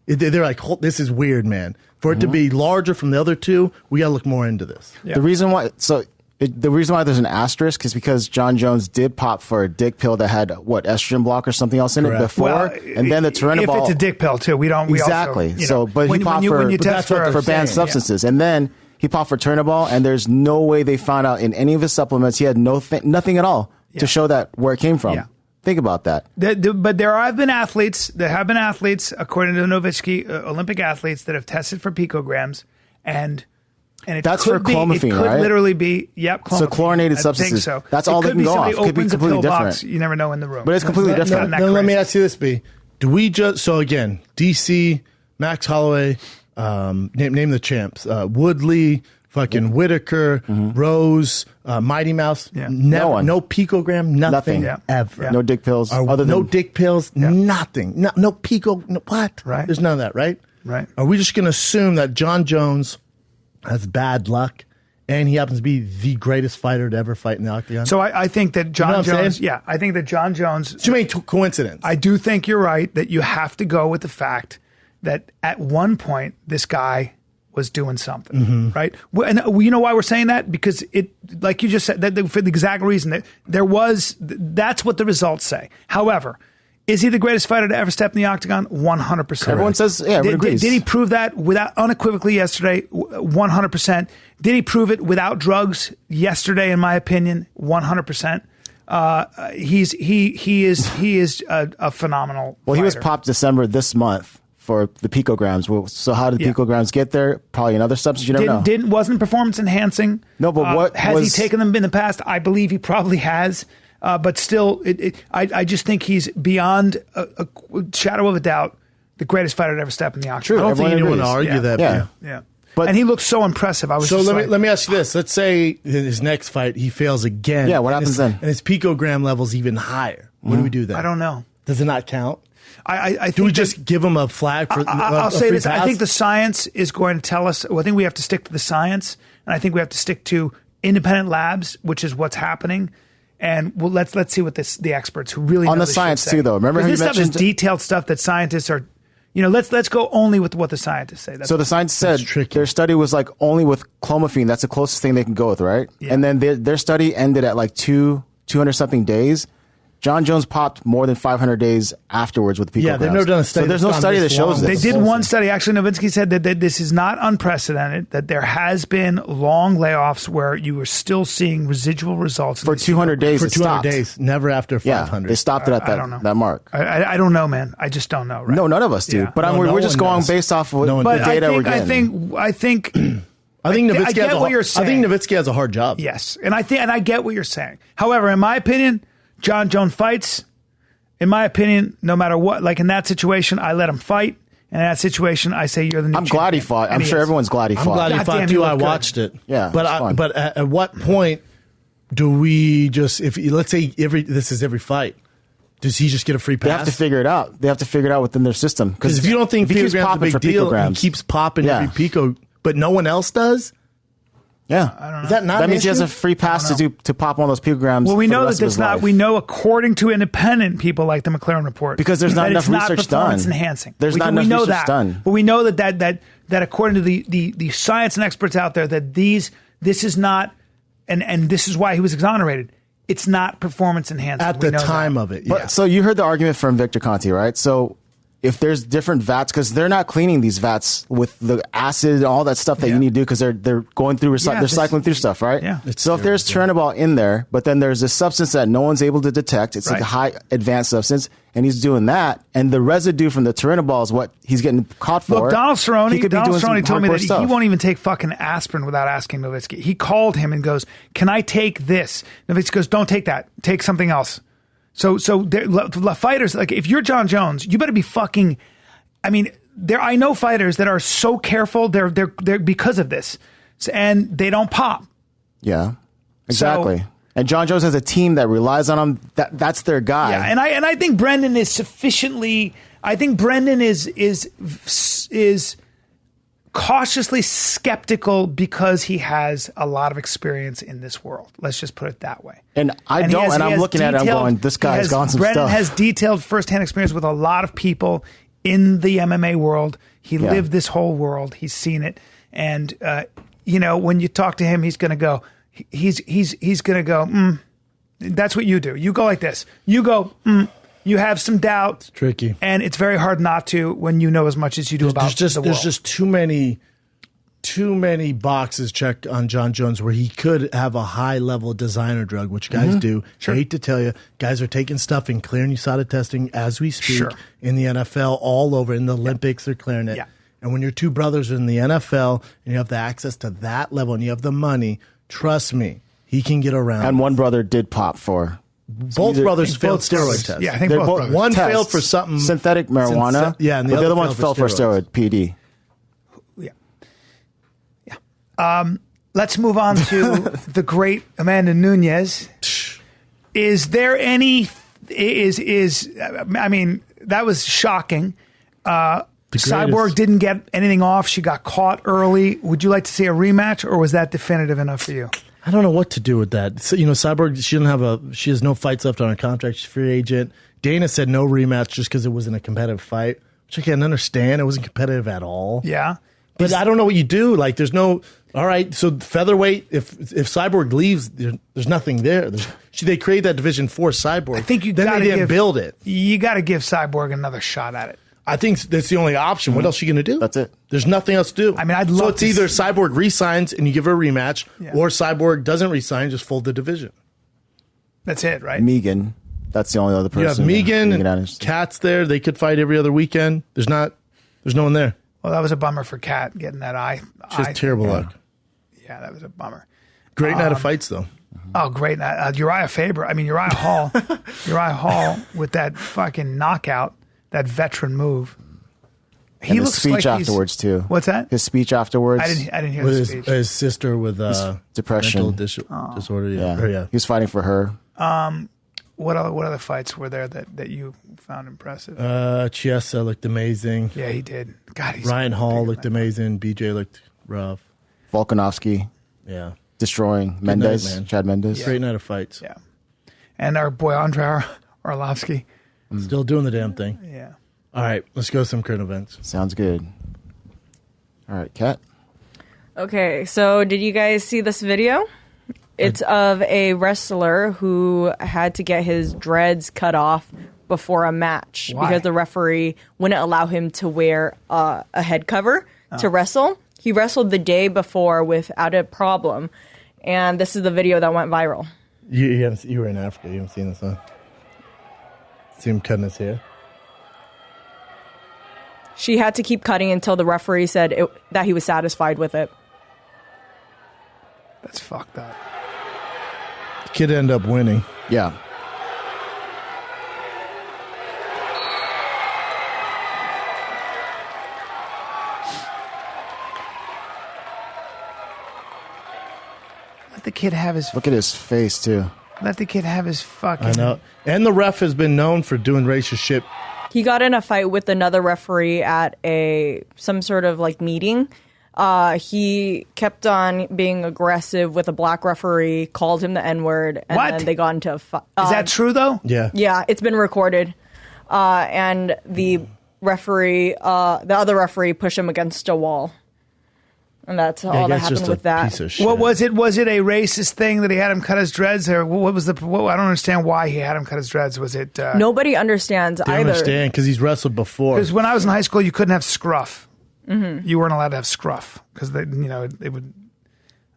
They're like, this is weird, man. For it to be larger from the other two, we got to look more into this. Yeah. the reason why there's an asterisk is because Jon Jones did pop for a dick pill that had estrogen block or something else in it before, and then the Turinabol. If it's a dick pill too, we don't exactly. But he popped for banned substances, and then he popped for Turinabol, and there's no way they found out in any of his supplements he had nothing at all to show that where it came from. Yeah. Think about that. But there have been athletes, according to Nowitzki, Olympic athletes that have tested for picograms, and that's for clomiphene, it could right? literally be, clomiphene. So chlorinated I substances. think so. That's all they can go off. It could be Opens a completely pill different. box, you never know in the room. But it's completely different. Then let me ask you this, B. Do we just, so again, DC, Max Holloway, name the champs, Woodley, fucking Whitaker, Rose, Mighty Mouse, No one. no picogram, nothing ever. No dick pills. No dick pills, nothing. No pico, what? Right. There's none of that, right? Right. Are we just going to assume that Jon Jones has bad luck and he happens to be the greatest fighter to ever fight in the octagon? So I think that Jon know what I'm Jones, saying? I think that Jon Jones, Too many coincidence. I do think you're right that you have to go with the fact that at one point this guy was doing something, right? And you know why we're saying that? Because it, like you just said, that for the exact reason that that's what the results say. However, is he the greatest fighter to ever step in the octagon? 100%. Everyone says, everyone agrees. Did he prove that unequivocally yesterday? 100%. Did he prove it without drugs yesterday? In my opinion, 100%. He is a phenomenal. Well, he was fighter. popped December this month for the picograms. Well, so how did picograms get there? Probably another substance. You never know. Wasn't performance enhancing. No, but what has he taken them in the past? I believe he probably has. But still, I just think he's beyond a shadow of a doubt the greatest fighter to ever step in the octagon. True. I don't think Everyone anyone would agrees. argue that. Yeah. Yeah. But- and he looked so impressive. Let me ask you this. Let's say in his next fight he fails again. Yeah, what happens then? And his picogram level's even higher. What do we do then? I don't know. Does it not count? I think do we just give him a flag for? I'll say this: pass? I think the science is going to tell us. Well, I think we have to stick to the science, and I think we have to stick to independent labs, which is what's happening. And let's see what the experts who really on know the science too, though. Remember, this stuff is detailed stuff that scientists are. Let's go only with what the scientists say. So the scientists said their study was like only with clomiphene. That's the closest thing they can go with, right? Yeah. And then their study ended at like 200 something days. Jon Jones popped more than 500 days afterwards with picograms. Yeah, they've never done a study. So there's no study that shows this. this. They did one study. Actually, Nowitzki said that this is not unprecedented, that there has been long layoffs where you are still seeing residual results. For 200 days, For 200 days, never after 500. Yeah, they stopped it at that mark. I don't know, man. I just don't know. Right? No, none of us do. Yeah. But we're just going based off of the data we're getting. I think Nowitzki has a hard job. Yes, and I get what you're saying. However, in my opinion, Jon Jones fights. In my opinion, no matter what, like in that situation, I let him fight. And in that situation, I say you're the new champion. Glad he fought. I'm sure everyone's glad he fought. I'm glad he fought too. I watched it. Yeah, but at what point do we just let's say this is every fight? Does he just get a free pass? They have to figure it out. They have to figure it out within their system. Because if you don't think picogram's a big deal, he keeps popping every pico, but no one else does. Yeah, I don't know. Is that not that means he has a free pass to pop one of those picograms. Well, we know that that's not. We know, according to independent people like the McLaren report, because there's not enough research done. Performance enhancing. There's not enough research done. But we know that according to the science and experts out there, that this is not, and this is why he was exonerated. It's not performance enhancing at the time of it. Yeah. But, so you heard the argument from Victor Conti, right? So if there's different vats, because they're not cleaning these vats with the acid and all that stuff that you need to do, because they're going through they're cycling through stuff, right? Yeah. So if there's Turnaball in there, but then there's a substance that no one's able to detect, it's like a high advanced substance, and he's doing that, and the residue from the Turnaball is what he's getting caught for. Look, Donald Cerrone told me that stuff. he won't even take fucking aspirin without asking Nowitzki. He called him and goes, "Can I take this?" Nowitzki goes, "Don't take that. Take something else." So fighters, like if you're Jon Jones, you better be fucking. I mean, I know fighters that are so careful. They're because of this, and they don't pop. Yeah, exactly. And Jon Jones has a team that relies on him. That's their guy. Yeah, and I think Brendan is sufficiently. I think Brendan is cautiously skeptical because he has a lot of experience in this world. Let's just put it that way. And I'm looking at it, I'm going, this guy's gone some Brendan stuff. has detailed firsthand experience with a lot of people in the MMA world. He lived this whole world. He's seen it. And, when you talk to him, he's going to go, he's going to go, that's what you do. You go like this. You go, You have some doubt. It's tricky. And it's very hard not to when you know as much as you do about the world. There's just too many boxes checked on Jon Jones where he could have a high-level designer drug, which guys do. Sure. I hate to tell you, guys are taking stuff and clearing USADA testing as we speak in the NFL, all over. In the Olympics, they're clearing it. Yeah. And when your two brothers are in the NFL and you have the access to that level and you have the money, trust me, he can get around. And one brother did pop for... Both brothers failed steroid tests. Yeah, I think both brothers. One failed for something... synthetic marijuana. And the other one fell for steroid, PD. Yeah. Let's move on to the great Amanda Nunes. Is there any... I mean, that was shocking. Cyborg didn't get anything off. She got caught early. Would you like to see a rematch, or was that definitive enough for you? I don't know what to do with that. So, Cyborg, she has no fights left on her contract. She's a free agent. Dana said no rematch just because it wasn't a competitive fight, which I can't understand. It wasn't competitive at all. Yeah. But I don't know what you do. Like, there's no... All right, so featherweight, if Cyborg leaves, there's nothing there. They create that division for Cyborg. I think they didn't build it. You got to give Cyborg another shot at it. I think that's the only option. What else are you going to do? That's it. There's nothing else to do. I mean, I'd love So it's either Cyborg re-signs and you give her a rematch, or Cyborg doesn't re-sign, just fold the division. That's it, right? Megan. That's the only other person. You have Megan and Kat's there. They could fight every other weekend. There's no one there. Well, that was a bummer for Kat getting that eye. She has terrible luck. Yeah, that was a bummer. Great night of fights, though. Oh, great night. Uriah Hall. Uriah Hall with that fucking knockout, that veteran move. He looks speech like afterwards too. What's that? His speech afterwards. I didn't hear with his speech. His sister with depression, mental disorder. Yeah. He was fighting for her. what other fights were there that you found impressive? Chiesa looked amazing. Yeah, he did. God, he's Ryan Hall looked amazing. amazing. BJ looked rough. Volkanovski Yeah. destroying Mendez, night, man. Chad Mendez. Great night of fights. Yeah, and our boy Andrei Arlovsky. Still doing the damn thing. Yeah. All right, let's go to some current events. Sounds good. All right, Kat. Okay, so did you guys see this video? It's of a wrestler who had to get his dreads cut off before a match Why? because the referee wouldn't allow him to wear a head cover to wrestle. He wrestled the day before without a problem, and this is the video that went viral. You were in Africa. You haven't seen this, huh? See him cutting his hair? She had to keep cutting until the referee said that he was satisfied with it. That's fucked up. The kid ended up winning. Yeah. Let the kid have his. Look at his face, too. Let the kid have his fucking. I know. And the ref has been known for doing racist shit. He got in a fight with another referee at some sort of like meeting. He kept on being aggressive with a black referee, called him the N-word, and What? then they got into a fight. Is that true though? Yeah. Yeah, it's been recorded. And the referee, the other referee, pushed him against a wall. And that's all that that's happened just with a that. piece of shit. What was it? Was it a racist thing that he had him cut his dreads, or what was the? I don't understand why he had him cut his dreads. Was it? Nobody understands I either. understand because he's wrestled before. Because when I was in high school, you couldn't have scruff. Mm-hmm. You weren't allowed to have scruff because it would.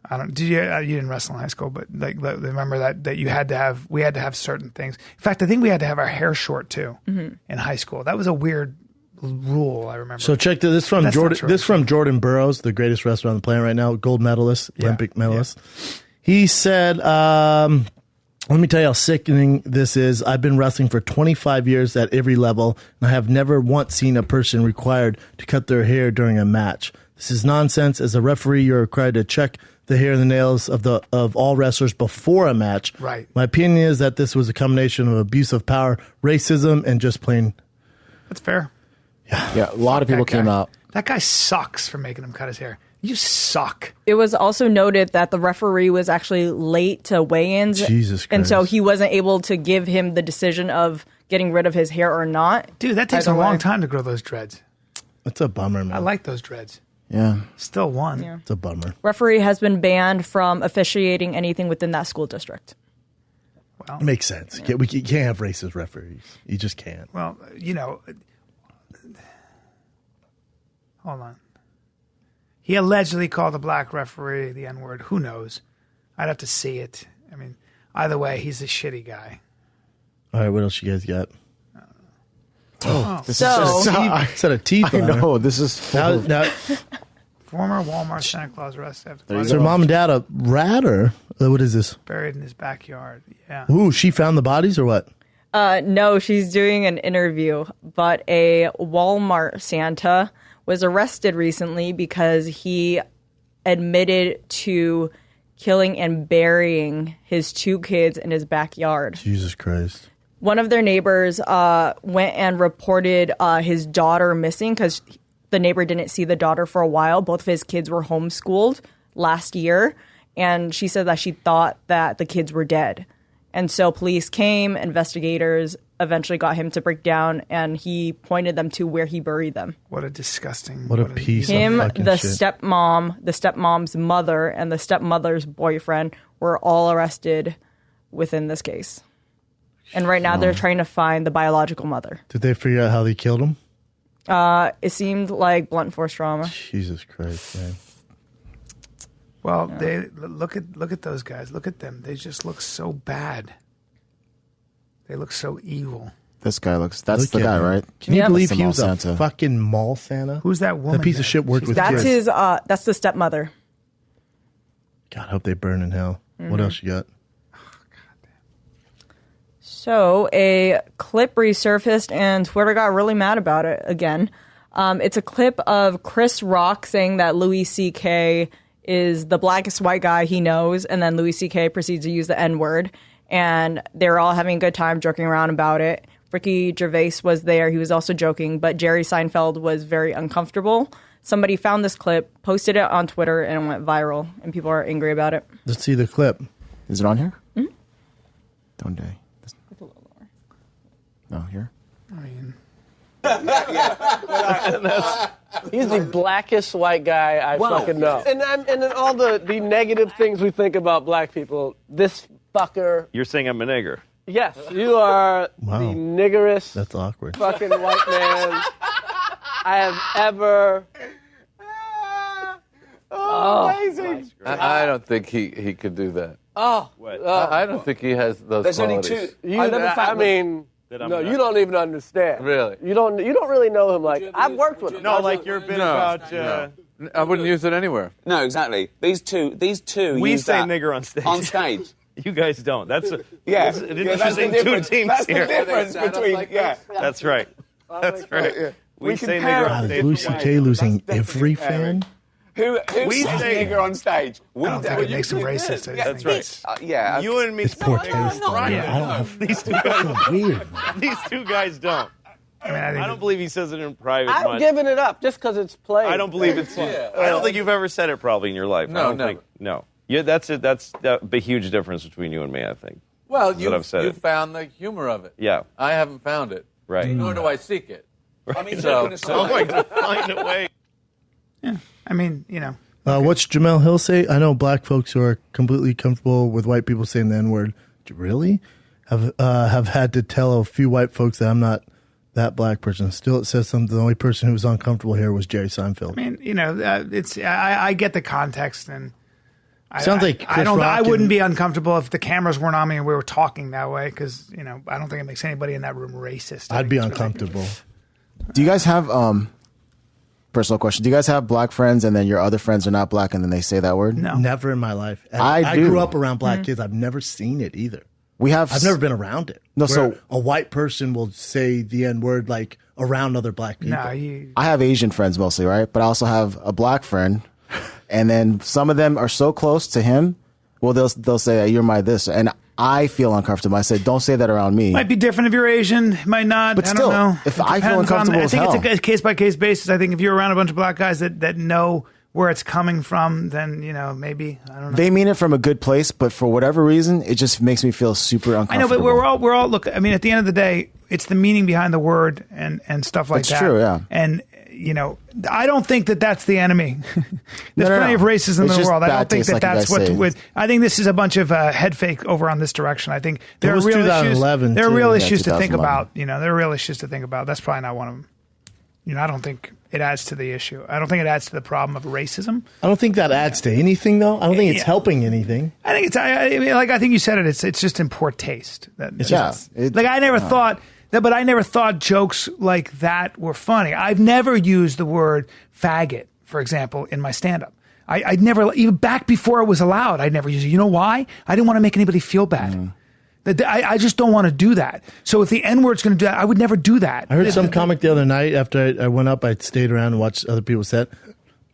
I don't. Did you? You didn't wrestle in high school, but remember that you had to have. We had to have certain things. In fact, I think we had to have our hair short too in high school. That was a weird rule. I remember. So check this from That's not Jordan. true. This from Jordan Burroughs, the greatest wrestler on the planet right now, gold medalist, Olympic medalist. He said, "Let me tell you how sickening this is. I've been wrestling for 25 years at every level, and I have never once seen a person required to cut their hair during a match. This is nonsense. As a referee, you're required to check the hair and the nails of all wrestlers before a match. Right. My opinion is that this was a combination of abuse of power, racism, and just plain." That's fair. Yeah, a lot of people That guy. came out. That guy sucks for making him cut his hair. You suck. It was also noted that the referee was actually late to weigh-ins. Jesus And so Christ. he wasn't able to give him the decision of getting rid of his hair or not. Dude, that takes Either a long way. time to grow those dreads. That's a bummer, man. I like those dreads. Yeah. Still one. Yeah. It's a bummer. Referee has been banned from officiating anything within that school district. Well, It makes sense. You can't have racist referees. You just can't. well, hold on. He allegedly called a black referee the N-word. Who knows? I'd have to see it. I mean, either way, he's a shitty guy. All right, what else you guys got? This So- is I said a teeth I on her. know. This is. Now, Former Walmart Santa Claus arrested after There you is body her mom and dad a rat or what is this? buried in his backyard. Yeah. Ooh, she found the bodies or what? No, she's doing an interview, but a Walmart Santa was arrested recently because he admitted to killing and burying his two kids in his backyard. Jesus Christ. One of their neighbors went and reported his daughter missing because the neighbor didn't see the daughter for a while. Both of his kids were homeschooled last year, and she said that she thought that the kids were dead. And so police came, investigators eventually got him to break down, and he pointed them to where he buried them. What a disgusting. What a piece Him, of fucking the shit. stepmom, the stepmom's mother, and the stepmother's boyfriend were all arrested within this case. And right now they're trying to find the biological mother. Did they figure out how they killed him? It seemed like blunt force trauma. Jesus Christ, man. Well, they look at those guys. Look at them. They just look so bad. They look so evil. This guy looks. That's Look the at guy, him. right? Can you Yep. believe That's the he mall was a Santa. fucking mall Santa? Who's that woman? That piece of there? shit worked She's with That's kids. his. That's the stepmother. God, I hope they burn in hell. What else you got? So a clip resurfaced, and Twitter got really mad about it again. It's a clip of Chris Rock saying that Louis C.K. is the blackest white guy he knows, and then Louis C.K. proceeds to use the N-word. and they were all having a good time, joking around about it. Ricky Gervais was there. He was also joking, but Jerry Seinfeld was very uncomfortable. Somebody found this clip, posted it on Twitter, and it went viral, and people are angry about it. Let's see the clip. Is it on here? Mm-hmm. Don't they? It's a little lower. No, here. I mean, He's the blackest white guy I fucking know. And then all the negative things we think about black people, this fucker. You're saying I'm a nigger. Yes, you are the niggerest That's awkward. fucking white man I have ever. Amazing. I don't think he could do that. I don't think he has those There's qualities. only two. You, you don't even understand. Really? You don't really know him. Like I've worked with him. No, like your bit about. I wouldn't use it anywhere. No, exactly. These two. We use say that nigger on stage. On stage. You guys don't. That's an That's interesting the two difference. teams That's here. the difference between. That's right. That's right. We say compare nigger God, on is stage. Louis C.K. losing every fan? Who We says say- nigger on stage? I don't think it makes him racist. I That's think right. Yeah. You and me. It's poor say taste. nigger though, on man. stage. I don't have. These two guys. Weird. These two guys don't. I mean, I think I don't believe he says it in private I'm much. giving it up just because it's played. I don't believe it's. I don't think you've ever said it probably in your life. No, I don't never. think. No. Yeah, that's it. That's the huge difference between you and me. I think. Well, That's what I've said you it. found the humor of it. Yeah. I haven't found it. Right. Nor do I seek it. I mean, So- I'm going to find a way. I mean, you know. What's Jamel Hill say? I know black folks who are completely comfortable with white people saying the N-word. Really? Have had to tell a few white folks that I'm not that black person. Still, it says something. The only person who was uncomfortable here was Jerry Seinfeld. I mean, you know, it's. I get the context, and Sounds like Chris I don't. Rock I and- wouldn't be uncomfortable if the cameras weren't on me and we were talking that way, because you know, I don't think it makes anybody in that room racist. I I'd think be it's really- uncomfortable. Do you guys have personal question? Do you guys have black friends and then your other friends are not black and then they say that word? No. Never in my life. I grew do. up around black kids. I've never seen it either. We have. I've never been around it. No, Where so- a white person will say the N-word like around other black people. No, you. I have Asian friends mostly, right? But I also have a black friend, and then some of them are so close to him. Well, they'll say you're my this, and I feel uncomfortable. I said, don't say that around me. Might be different if you're Asian. Might not. But I still, don't know. if It I feel depends uncomfortable I as think hell. it's a case by case basis. I think if you're around a bunch of black guys that know where it's coming from, then you know maybe I don't know. They mean it from a good place, but for whatever reason, it just makes me feel super I uncomfortable. know, but we're all look. I mean, at the end of the day, it's the meaning behind the word and stuff like That's that. true, yeah. And you know, I don't think that that's the enemy. There's No, plenty of racism in It's the just world. I bad don't think taste, that like you that's guys what. say. With I think this is a bunch of head fake over on this direction. I think there are was real issues. 2011 There are too. real Yeah, issues to think 2011. about. You know, there are real issues to think about. That's probably not one of them. You know, I don't think it adds to the issue. I don't think it adds to the problem of racism. I don't think that adds to anything, though. I don't think it's Yeah. helping anything. I think it's. I mean, like I think you said it. It's just in poor taste. Like I never thought that, but I never thought jokes like that were funny. I've never used the word faggot, for example, in my stand-up. I'd never, even back before it was allowed, I'd never used it. You know why? I didn't want to make anybody feel bad. I just don't want to do that. So if the N-word's going to do that, I would never do that. I heard some comic the other night after I went up. I stayed around and watched other people's set.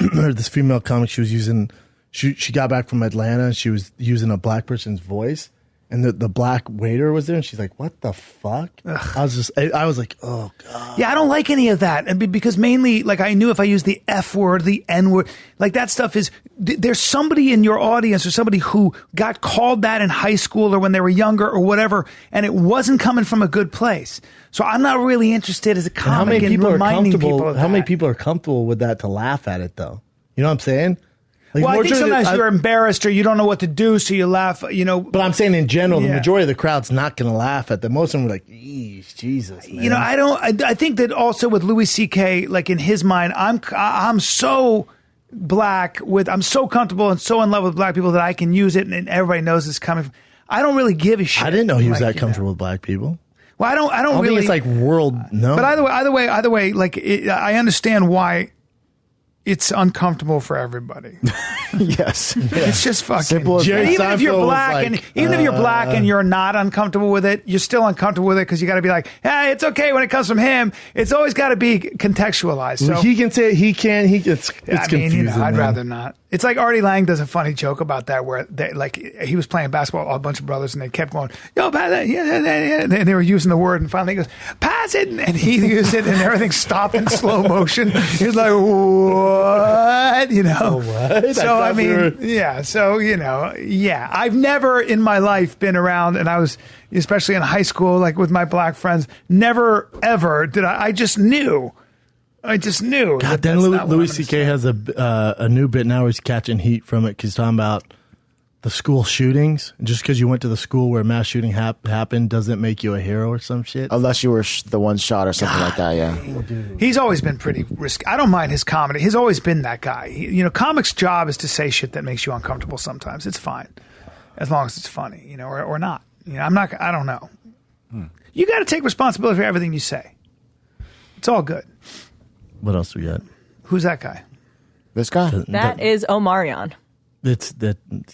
I heard this female comic. She was using. She got back from Atlanta. And she was using a black person's voice, and the black waiter was there, and she's like, "What the fuck?" I was like, "Oh god." Yeah, I don't like any of that, and because mainly, like, I knew if I used the F word, the N word, like that stuff is. There's somebody in your audience or somebody who got called that in high school or when they were younger or whatever, and it wasn't coming from a good place. So I'm not really interested as a And how comic many in people are reminding comfortable? people of How many that. people are comfortable with that to laugh at it though? You know what I'm saying? Like, Well, I think majority- sometimes you're embarrassed or you don't know what to do, so you laugh. You know, But I'm saying in general, the Yeah. majority of the crowd's not going to laugh at them. Most of them are like, "Eesh, Jesus." Man. you know, I don't. I think that also with Louis C.K., like in his mind, I'm so black with. I'm so comfortable and so in love with black people that I can use it, and everybody knows it's coming from. I don't really give a shit. I didn't know he was like, that comfortable with black people. Well, I don't I don't really. think it's like world. No, But either way, like I understand why it's uncomfortable for everybody. Yes. It's just fucking Simple as Jerry that. even if you're Seinfeld was black like, and even if you're black and you're not uncomfortable with it, you're still uncomfortable with it because you got to be like, hey, it's okay when it comes from him. It's always got to be contextualized. So he can say he can. It's confusing. I'd man. rather not. It's like Artie Lang does a funny joke about that where he was playing basketball, a bunch of brothers, and they kept going, yo, pass it, yeah, and they were using the word, and finally he goes, pass it, and he used it, and everything stopped in slow motion. He was like, what? What? So I mean, yeah. So I've never in my life been around, and I was especially in high school, like with my black friends. Never ever did I just knew. God, then Louis C.K. has a new bit now where he's catching heat from it because he's talking about the school shootings. Just because you went to the school where a mass shooting happened doesn't make you a hero or some shit. Unless you were the one shot or something like that, yeah. He's always been pretty risky. I don't mind his comedy. He's always been that guy. Comics' job is to say shit that makes you uncomfortable sometimes. It's fine. As long as it's funny, or not. I don't know. You got to take responsibility for everything you say. It's all good. What else we got? Who's that guy? This guy? That is Omarion.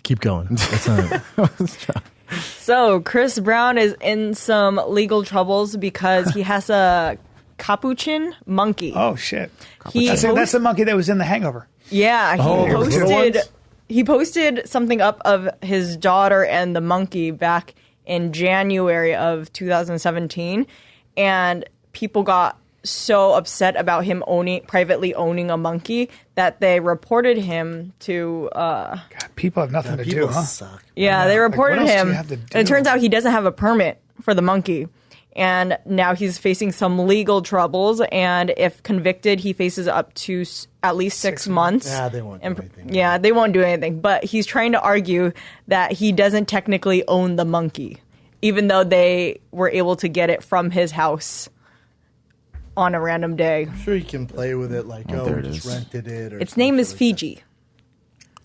Keep going. That's not So Chris Brown is in some legal troubles because he has a capuchin monkey. Oh shit! That's the monkey that was in The Hangover. Yeah, he posted something up of his daughter and the monkey back in January of 2017, and people got so upset about him privately owning a monkey that they reported him to God, people have nothing to do, huh? Suck. Yeah, they reported what else do him. you have to do? And it turns out he doesn't have a permit for the monkey. And now he's facing some legal troubles. And if convicted, he faces up to at least 6 months. Yeah, they won't do anything. Yeah, they won't do anything. But he's trying to argue that he doesn't technically own the monkey, even though they were able to get it from his house on a random day. I'm sure you can play with it like, there we it just is. rented it. Or Its name is something like Fiji.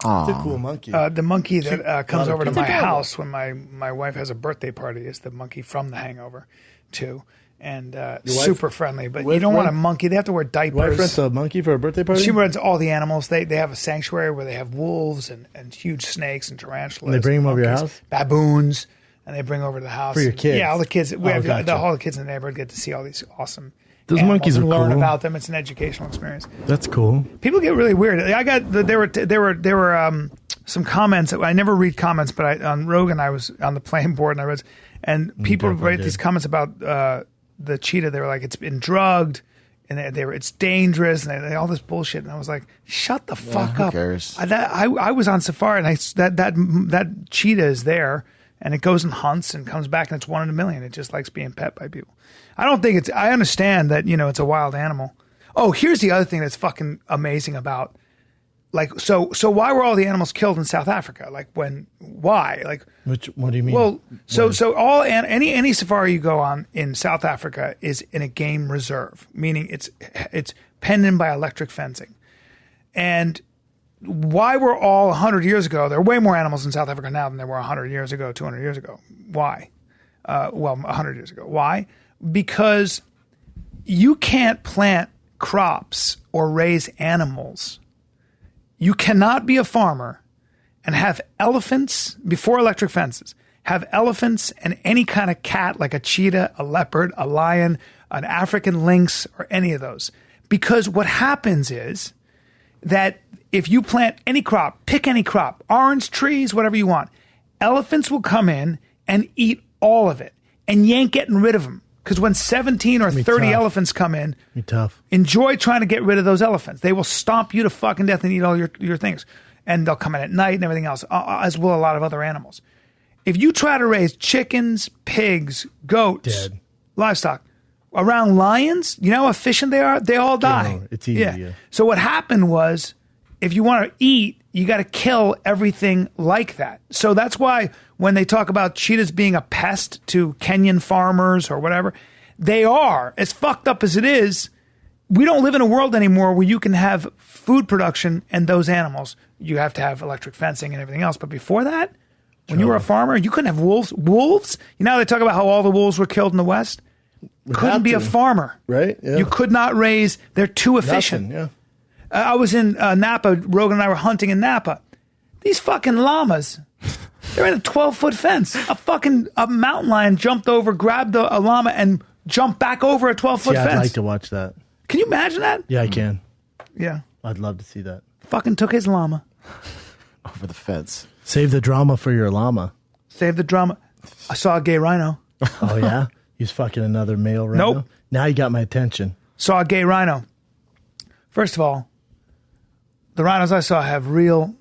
that. It's a cool monkey. The monkey that comes over to It's my adorable. house when my wife has a birthday party is the monkey from The Hangover, too. And super friendly. But you don't want a monkey. They have to wear diapers. Your wife rents a monkey for a birthday party? She runs all the animals. They have a sanctuary where they have wolves and huge snakes and tarantulas. And they bring them over your monkeys, house? Baboons. And they bring over to the house. For your kids? Yeah, all the kids. Gotcha. All the kids in the neighborhood get to see all these awesome Those animals monkeys and are learn cool. about them. It's an educational experience. That's cool. People get really weird. There were some comments. I never read comments, but on Rogan I was on the playing board and I read, and people definitely write did. these comments about the cheetah. They were like, it's been drugged, and it's dangerous, and all this bullshit. And I was like, shut the fuck who up. cares? I was on safari, and that cheetah is there, and it goes and hunts and comes back, and it's 1 in a million. It just likes being pet by people. I don't think I understand that it's a wild animal. Oh, here's the other thing that's fucking amazing about. Like, so why were all the animals killed in South Africa? Like, why? Like, What do you mean? well, so any safari you go on in South Africa is in a game reserve, meaning it's penned in by electric fencing. And why were all 100 years ago, there are way more animals in South Africa now than there were 100 years ago, 200 years ago. Why? 100 years ago. Why? Because you can't plant crops or raise animals. You cannot be a farmer and have elephants before electric fences, have elephants and any kind of cat like a cheetah, a leopard, a lion, an African lynx, or any of those. Because what happens is that if you plant any crop, pick any crop, orange trees, whatever you want, elephants will come in and eat all of it. And you ain't getting rid of them. Because when 17 or 30 tough. elephants come in, Be tough. enjoy trying to get rid of those elephants. They will stomp you to fucking death and eat all your things. And they'll come in at night and everything else, as will a lot of other animals. If you try to raise chickens, pigs, goats, Dead. livestock around lions, you know how efficient they are? They all die. over. It's easy, yeah. So what happened was, if you want to eat, you got to kill everything like that. So that's why when they talk about cheetahs being a pest to Kenyan farmers or whatever, they are. As fucked up as it is, we don't live in a world anymore where you can have food production and those animals. You have to have electric fencing and everything else. But before that, when you were a farmer, you couldn't have wolves. Wolves? You know how they talk about how all the wolves were killed in the West? Couldn't have be a to. farmer. Right? Yeah. You could not raise. They're too efficient. Nothing, yeah. I was in Napa. Rogan and I were hunting in Napa. These fucking llamas, they're in a 12-foot fence. A mountain lion jumped over, grabbed a llama, and jumped back over a 12-foot fence. I'd like to watch that. Can you imagine that? Yeah, I can. Yeah. I'd love to see that. Fucking took his llama. Over the fence. Save the drama for your llama. Save the drama. I saw a gay rhino. Oh, yeah? He's fucking another male rhino? Nope. Now you got my attention. Saw a gay rhino. First of all, the rhinos I saw have real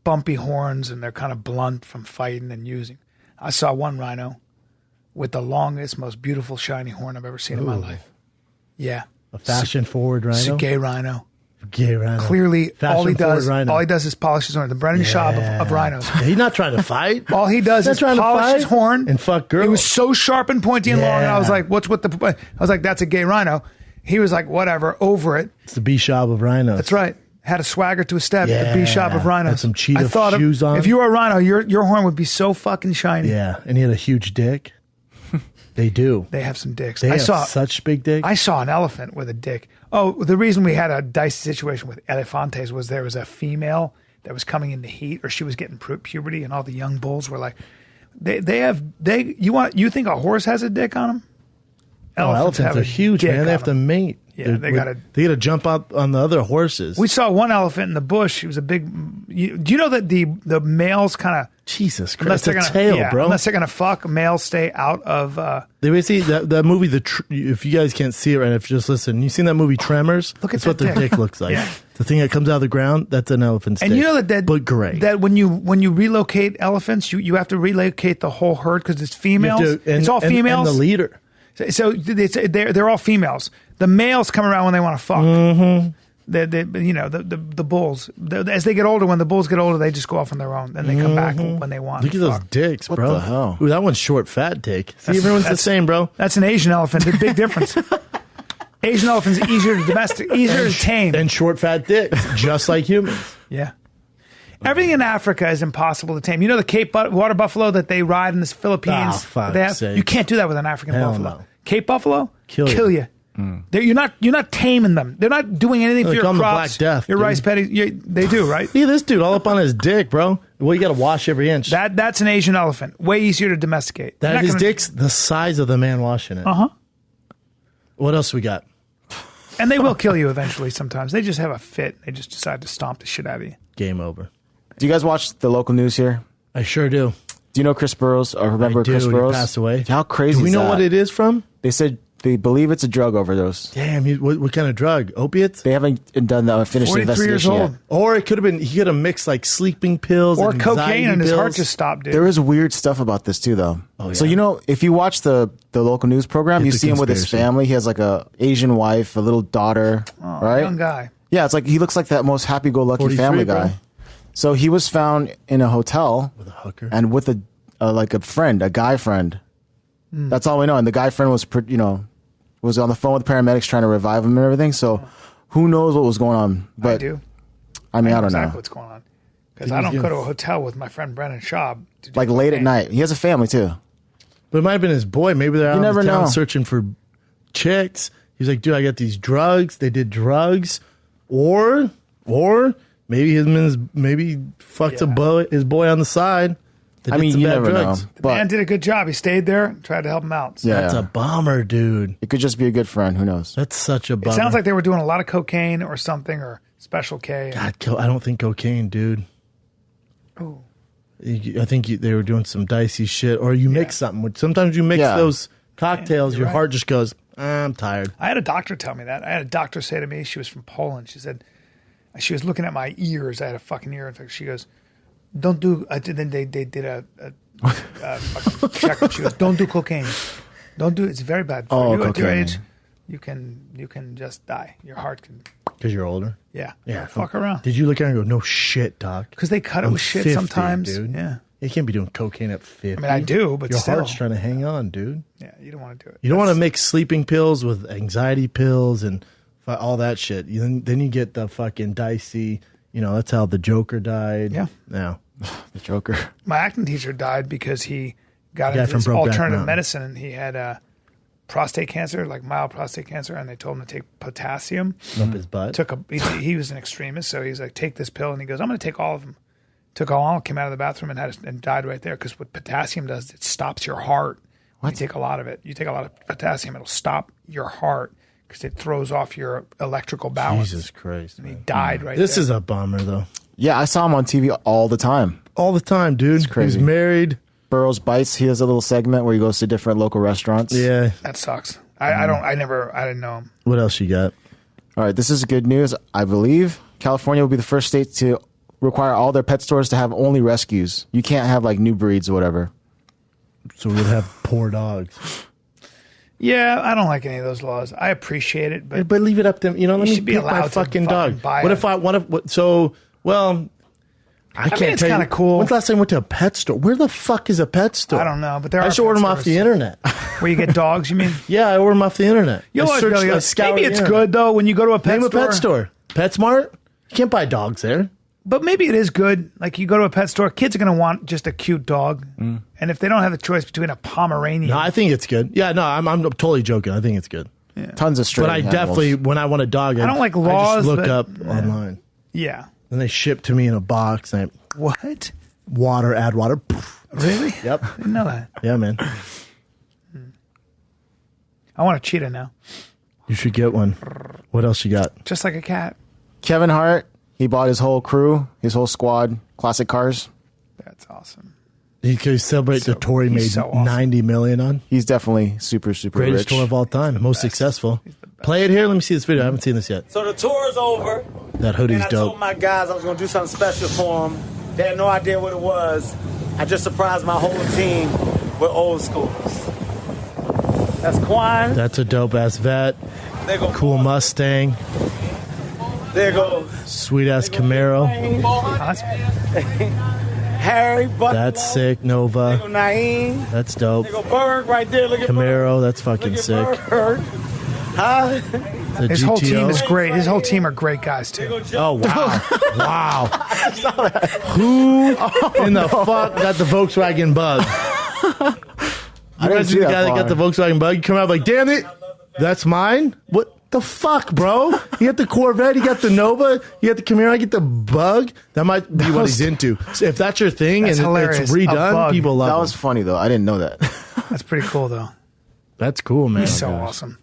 bumpy horns, and they're kind of blunt from fighting and using. I saw one rhino with the longest, most beautiful, shiny horn I've ever seen in my life. Yeah. A fashion-forward rhino? It's a gay rhino. Gay rhino. Clearly, all he rhino. does is polish his horn. The Brennan Schaub of rhinos. Yeah, he's not trying to fight. All he does is polish his horn and fuck girls. He was so sharp and pointy and long, and I was like, "What's with the?" I was like, "That's a gay rhino." He was like, "Whatever, over it." It's the B-Schaub of rhinos. That's right. Had a swagger to a step. The B-Schaub of rhinos. Had some cheetah I thought shoes on. If you were a rhino, your horn would be so fucking shiny. Yeah, and he had a huge dick. They do. They have some dicks. They have such big dicks. I saw an elephant with a dick. Oh, the reason we had a dicey situation with elefantes was there was a female that was coming into heat, or she was getting puberty, and all the young bulls were like, you think a horse has a dick on them? Elephants are huge, man. They have to mate. Yeah, they gotta jump out on the other horses. We saw one elephant in the bush. He was a big. Do you know that the males kind of Jesus Christ, it's a tail, bro. Unless they're gonna fuck, males stay out of. They basically that movie. If you guys can't see it right, if you just listen, you seen that movie Tremors? Look at that's what their dick looks like. Yeah. The thing that comes out of the ground, that's an elephant's dick. And you know that but great. That when you relocate elephants, you have to relocate the whole herd because it's females. It's all females. And the leader. So they're all females. The males come around when they want to fuck. Mm-hmm. The bulls. As they get older, when the bulls get older, they just go off on their own. Then they come back when they want. Look at those dicks, bro. What the hell? Ooh, that one's short, fat dick. See, everyone's the same, bro. That's an Asian elephant. The big difference. Asian elephants are easier to tame. And short, fat dicks, just like humans. Yeah. Everything in Africa is impossible to tame. You know the Cape water buffalo that they ride in the Philippines? Oh, fuck's sake. You can't do that with an African buffalo. No. Cape buffalo? Kill you. You're not taming them. They're not doing anything for your crops. Black Death, your dude. rice paddies. They do, right? See this dude all up on his dick, bro. Well, you got to wash every inch. That's an Asian elephant. Way easier to domesticate. His dick's the size of the man washing it. Uh-huh. What else we got? And they will kill you eventually sometimes. They just have a fit. They just decide to stomp the shit out of you. Game over. Do you guys watch the local news here? I sure do. Do you know Chris Burrows? Or remember Chris Burrows? He passed away. How crazy Do we is know that? what it is from? They said they believe it's a drug overdose. Damn, what kind of drug? Opiates? They haven't done the finished 43 investigation years old. yet. Or it could have been, he could have mixed like sleeping pills Or and cocaine and his pills. heart just stopped, dude. There is weird stuff about this too, though. Oh, yeah. So if you watch the local news program, you see him with his family. He has like a Asian wife, a little daughter, right? Young guy. Yeah, it's like he looks like that most happy-go-lucky family guy. Bro. So he was found in a hotel With a hooker. and with a guy friend. That's all we know. And the guy friend was on the phone with paramedics trying to revive him and everything. So who knows what was going on? But I do. I mean, I don't exactly know. what's going on. Because I don't go to a hotel with my friend Brennan Schaub. To do Like late at cocaine. night. He has a family too. But it might have been his boy. Maybe they're out never in town know. searching for chicks. He's like, dude, I got these drugs. They did drugs. Or maybe maybe he fucked his boy on the side. They I did mean, some you bad never drugs. know. The But man did a good job. He stayed there, tried to help him out. So yeah, That's a bummer, dude. it could just be a good friend. Who knows? That's such a bummer. It sounds like they were doing a lot of cocaine or something, or Special K. God, I don't think cocaine, dude. Ooh. I think they were doing some dicey shit. Or you mix something. Sometimes you mix those cocktails, you're your right. heart just goes, I'm tired. I had a doctor tell me that. I had a doctor say to me, she was from Poland. She said, she was looking at my ears. I had a fucking ear infection. She goes, don't do, then they did a fucking check. She goes, don't do cocaine. Don't do it. It's very bad. For you at your cocaine. age, you can just die. Your heart can, Because you're older. yeah. Yeah. Fuck around. Did you look at her and go, no shit, doc? Because they cut it I'm with shit 50, sometimes. dude. Yeah. You can't be doing cocaine at 50. I mean, I do, but your still. heart's trying to hang on, dude. Yeah, you don't want to do it. You don't want to mix sleeping pills with anxiety pills and all that shit. Then you get the fucking dicey. That's how the Joker died. Yeah. Now, The Joker. My acting teacher died because he got guy into from this Brokeback alternative Mountain. medicine, and he had prostate cancer, like mild prostate cancer, and they told him to take potassium. up his butt. He was an extremist, so he's like, take this pill, and he goes, I'm going to take all of them. Took all, came out of the bathroom and died right there because what potassium does, it stops your heart. You take a lot of it. You take a lot of potassium, it'll stop your heart because it throws off your electrical balance. Jesus Christ. And he died right This there. is a bummer, though. Yeah, I saw him on TV all the time. All the time, dude. It's crazy. He's married. Burroughs Bites. He has a little segment where he goes to different local restaurants. Yeah. That sucks. I didn't know him. What else you got? All right, this is good news. I believe California will be the first state to require all their pet stores to have only rescues. You can't have like new breeds or whatever. So we'd have poor dogs. Yeah, I don't like any of those laws. I appreciate it, but leave it up to them. You know, let me should be pick my allowed to fucking dog. buy What it. if I want to? So, well, I can't mean, it's tell you. kinda cool. When's the last time I went to a pet store? Where the fuck is a pet store? I don't know, but there I are just order pet them off the stores. internet. Where you get dogs, you mean? Yeah, I order them off the internet. You know I what, search- Billy? I scour Maybe the it's internet. good, though, when you go to a pet Name store. a pet store. PetSmart? You can't buy dogs there. But maybe it is good. Like, you go to a pet store, kids are going to want just a cute dog. And if they don't have the choice between a Pomeranian. No, I think it's good. Yeah, no, I'm totally joking. I think it's good. Tons of stray But I animals. definitely, when I want a dog, I don't like I laws, just look but- up online. Yeah. Then they ship to me in a box. And What? add water. Poof. Really? Yep. I didn't know that. Yeah, man. I want a cheetah now. You should get one. What else you got? Just like a cat. Kevin Hart, he bought his whole crew, his whole squad, classic cars. That's awesome. He could celebrate the tour he made he's so awesome. $90 million on. He's definitely super, super Greatest rich. tour of all time. Most successful. Play it here. Let me see this video. I haven't seen this yet. So the tour is over. That hoodie's And I dope. told my guys I was going to do something special for them. They had no idea what it was. I just surprised my whole team with old schools. That's Quan. That's a dope ass vet. There go Cool Mustang. There go Sweet ass Camaro. Harry. Buck. That's sick. There go Nova. Naeem. That's dope. There go Berg right there. Look at Camaro. That's fucking Berg. sick. Look at Berg. Huh? The His whole team GTO. is great. His whole team are great guys, too. Oh, wow. Wow. Who in the fuck got the Volkswagen Bug? I didn't Imagine see the that guy that got far. the Volkswagen Bug. You come out like, damn it, that's mine? What the fuck, bro? You got the Corvette, you got the Nova, you got the Camaro, I get the Bug. That might be what he's into. So if that's your thing That's and hilarious. it's A redone, Bug. people love That it. was funny, though. I didn't know that. That's pretty cool, though. That's cool, man. He's so awesome.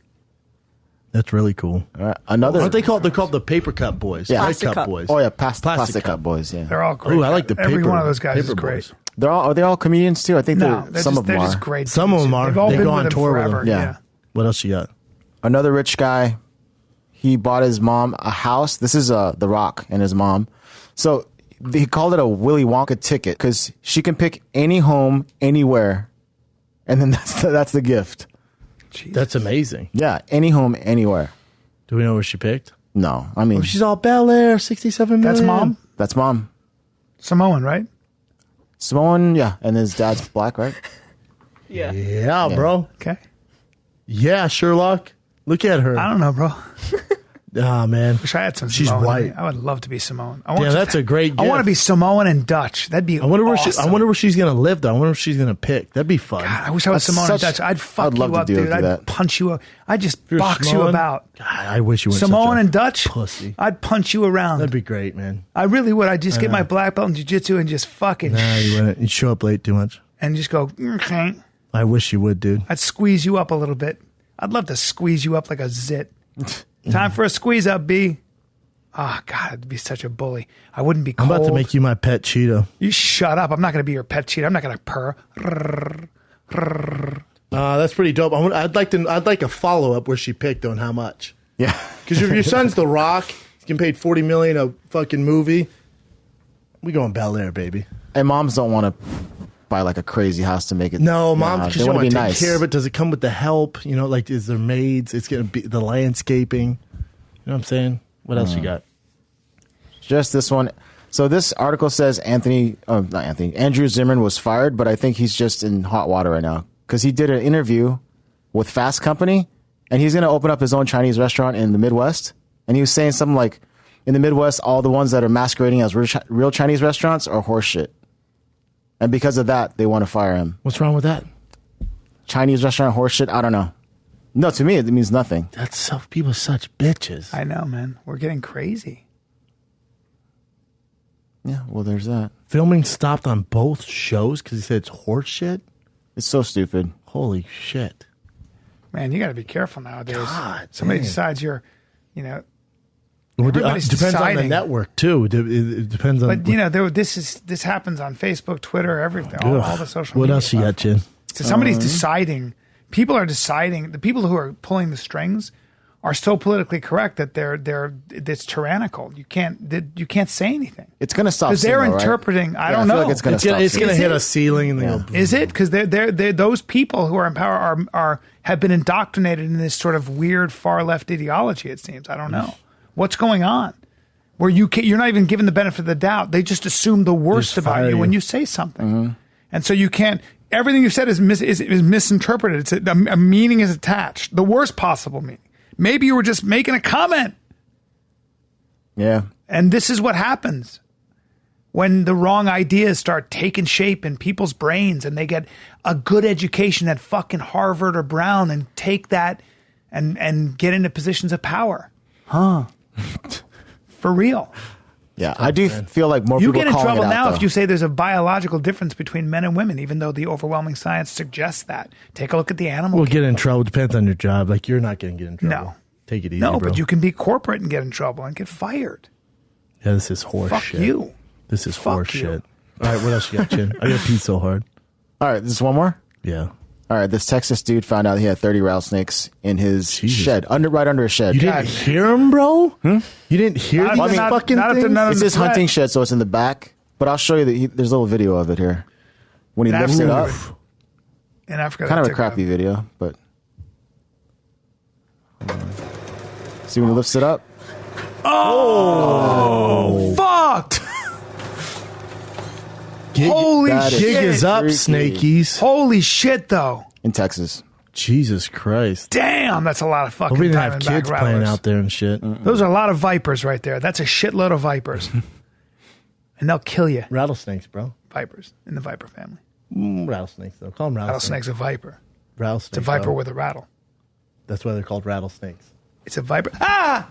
That's really cool. All right, another. Aren't they called? They're called the Paper Cup Boys. Yeah. White Plastic Cup Cup. Boys. Oh, yeah, Plastic Plastic Cup. Cup Boys, yeah. They're all great. Ooh, I like the Every paper. one of those guys is Paper great. Boys. Are they all comedians, too? I think No, they're some of them they're are. just great. Some of them are. They've all They been go with on him tour with forever. them. Yeah. What else you got? Another rich guy, he bought his mom a house. This is The Rock and his mom. So he called it a Willy Wonka ticket because she can pick any home, anywhere. And then that's the gift. That's amazing. Yeah, any home, anywhere. Do we know where she picked? No, I mean, She's all Bel Air, 67 million. That's mom? that's mom. Samoan, right? Samoan, yeah, and his dad's black, right? Yeah, bro. Okay. Yeah, Sherlock. Look at her. I don't know, bro. Ah, man. Wish I had some She's Samoan in white. me. I would love to be Samoan. Yeah, that's a great I want to gift. be Samoan and Dutch. That'd be I wonder where awesome. I wonder where she's gonna live though. I wonder if she's gonna pick. That'd be fun. God, I wish I was That's Samoan and such- Dutch. I'd fuck I'd love you to up, do dude. I'd that. punch you up. I'd just You're box you Samoan? about. God, I wish you were Samoan such a and Dutch? pussy. I'd punch you around. That'd be great, man. I really would. I'd just get my black belt in jiu-jitsu and just fucking Nah, you wouldn't. You'd show up late too much. and just go, okay. I wish you would, dude. I'd squeeze you up a little bit. I'd love to squeeze you up like a zit. Time for a squeeze up, B. Oh, God, I'd be such a bully. I wouldn't be I'm cold. about to make you my pet cheetah. You shut up. I'm not going to be your pet cheetah. I'm not going to purr. That's pretty dope. I'd like a follow up where she picked on how much. Yeah. Because if your son's The Rock, he's getting paid $40 million a fucking movie. We going Bel Air, baby. And moms don't want to buy like a crazy house to make it. No, mom, Nah, because they you want want to to be take nice. care of it. Does it come with the help? You know, like is there maids? It's gonna be the landscaping. You know what I'm saying? What else you got? Just this one. So this article says Andrew Zimmern was fired, but I think he's just in hot water right now because he did an interview with Fast Company, and he's going to open up his own Chinese restaurant in the Midwest. And he was saying something like, in the Midwest, all the ones that are masquerading as real Chinese restaurants are horseshit. And because of that, they want to fire him. What's wrong with that? Chinese restaurant horseshit? I don't know. No, to me, it means nothing. That's people are such bitches. I know, man. We're getting crazy. Yeah, well, there's that. Filming stopped on both shows because he said it's horse shit. It's so stupid. Holy shit. Man, you got to be careful nowadays. God, somebody dang. decides you're, Well, everybody's depends on the deciding. network too. It depends on. But this happens on Facebook, Twitter, everything, all the social. What media else you got, Chin? So somebody's deciding. People are deciding. The people who are pulling the strings are so politically correct that it's tyrannical. You can't say anything. It's going to stop because they're soon, though, right? interpreting. I Yeah, don't feel know. like it's going to stop. It's soon. going to hit a ceiling and then go. Is it? Because they're those people who are in power have been indoctrinated in this sort of weird far left ideology. It seems. I don't know what's going on. Where you're not even given the benefit of the doubt. They just assume the worst about you when you say something, and so you can't. Everything you said is misinterpreted. It's a meaning is attached. The worst possible meaning. Maybe you were just making a comment. Yeah. And this is what happens when the wrong ideas start taking shape in people's brains and they get a good education at fucking Harvard or Brown and take that and get into positions of power. Huh. For real. Yeah, I do feel like more You people get in calling trouble it out, now though. if you say there's a biological difference between men and women, even though the overwhelming science suggests that. Take a look at the animal. We'll get in trouble. Depends on your job. Like, you're not going to get in trouble. No. Take it easy, No, bro. but you can be corporate and get in trouble and get fired. Yeah, this is horse Fuck shit. you. This is Fuck horse you. shit. All right, what else you got, Chin? I got to pee so hard. All right, this is one more? Yeah. All right, this Texas dude found out he had 30 rattlesnakes in his shed, right under his shed. You didn't hear him, bro? You didn't hear these fucking things? It's his hunting shed, so it's in the back. But I'll show you that there's a little video of it here. When he lifts it up. In Africa. Kind of a that's crappy video, but. See when he lifts it up? Oh, fuck! Holy that is shit. Gig is up, freaky. snakies. Holy shit, though. In Texas. Jesus Christ. Damn, that's a lot of fucking Hope we didn't have Diamondback kids playing rattlers. out there and shit. Those are a lot of vipers right there. That's a shitload of vipers. And they'll kill you. Rattlesnakes, bro. Vipers in the viper family. Rattlesnakes, though. Call them rattlesnakes. Rattlesnake's a viper. Rattlesnakes. It's a viper bro. with a rattle. That's why they're called rattlesnakes. It's a viper. Ah!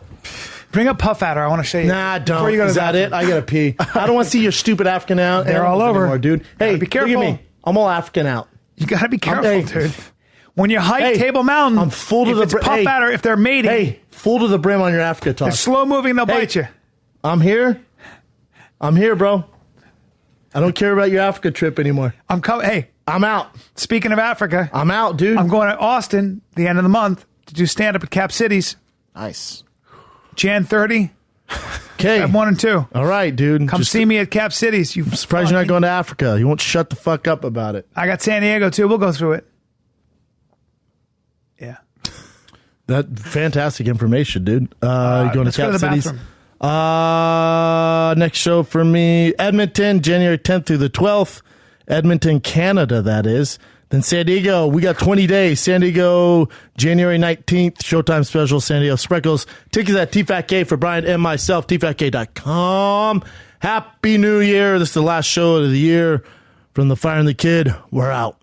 Bring up Puff Adder. I want to show you. Nah, don't. Before you go to Is the that it? bathroom. I gotta pee. I don't want to see your stupid African out. They're all over. anymore, dude. Hey, Gotta be careful. Look at me. I'm all African out. You got to be careful, Hey. dude. When you hike Hey, Table Mountain, I'm full to if the it's brim. Puff Hey. Adder, if they're mating, Hey, full to the brim on your Africa talk. they're slow moving, they'll bite you. I'm here. I'm here, bro. I don't care about your Africa trip anymore. I'm coming. Hey, I'm out. speaking of Africa, I'm out, dude. I'm going to Austin the end of the month to do stand up at Cap Cities, Nice. Jan 30. Okay. Feb 1 and 2. All right, dude. Come see me at Cap Cities. You Surprised you're not going to Africa. You won't shut the fuck up about it. I got San Diego too. We'll go through it. Yeah. That fantastic information, dude. Going to let's go Cap to the Cities. bathroom. Next show for me, Edmonton, January 10th through the 12th. Edmonton, Canada, that is. Then San Diego, we got 20 days. San Diego, January 19th, Showtime special, San Diego Spreckles. Tickets at TFATK for Bryan and myself, TFATK.com. Happy New Year. This is the last show of the year from The Fire and the Kid. We're out.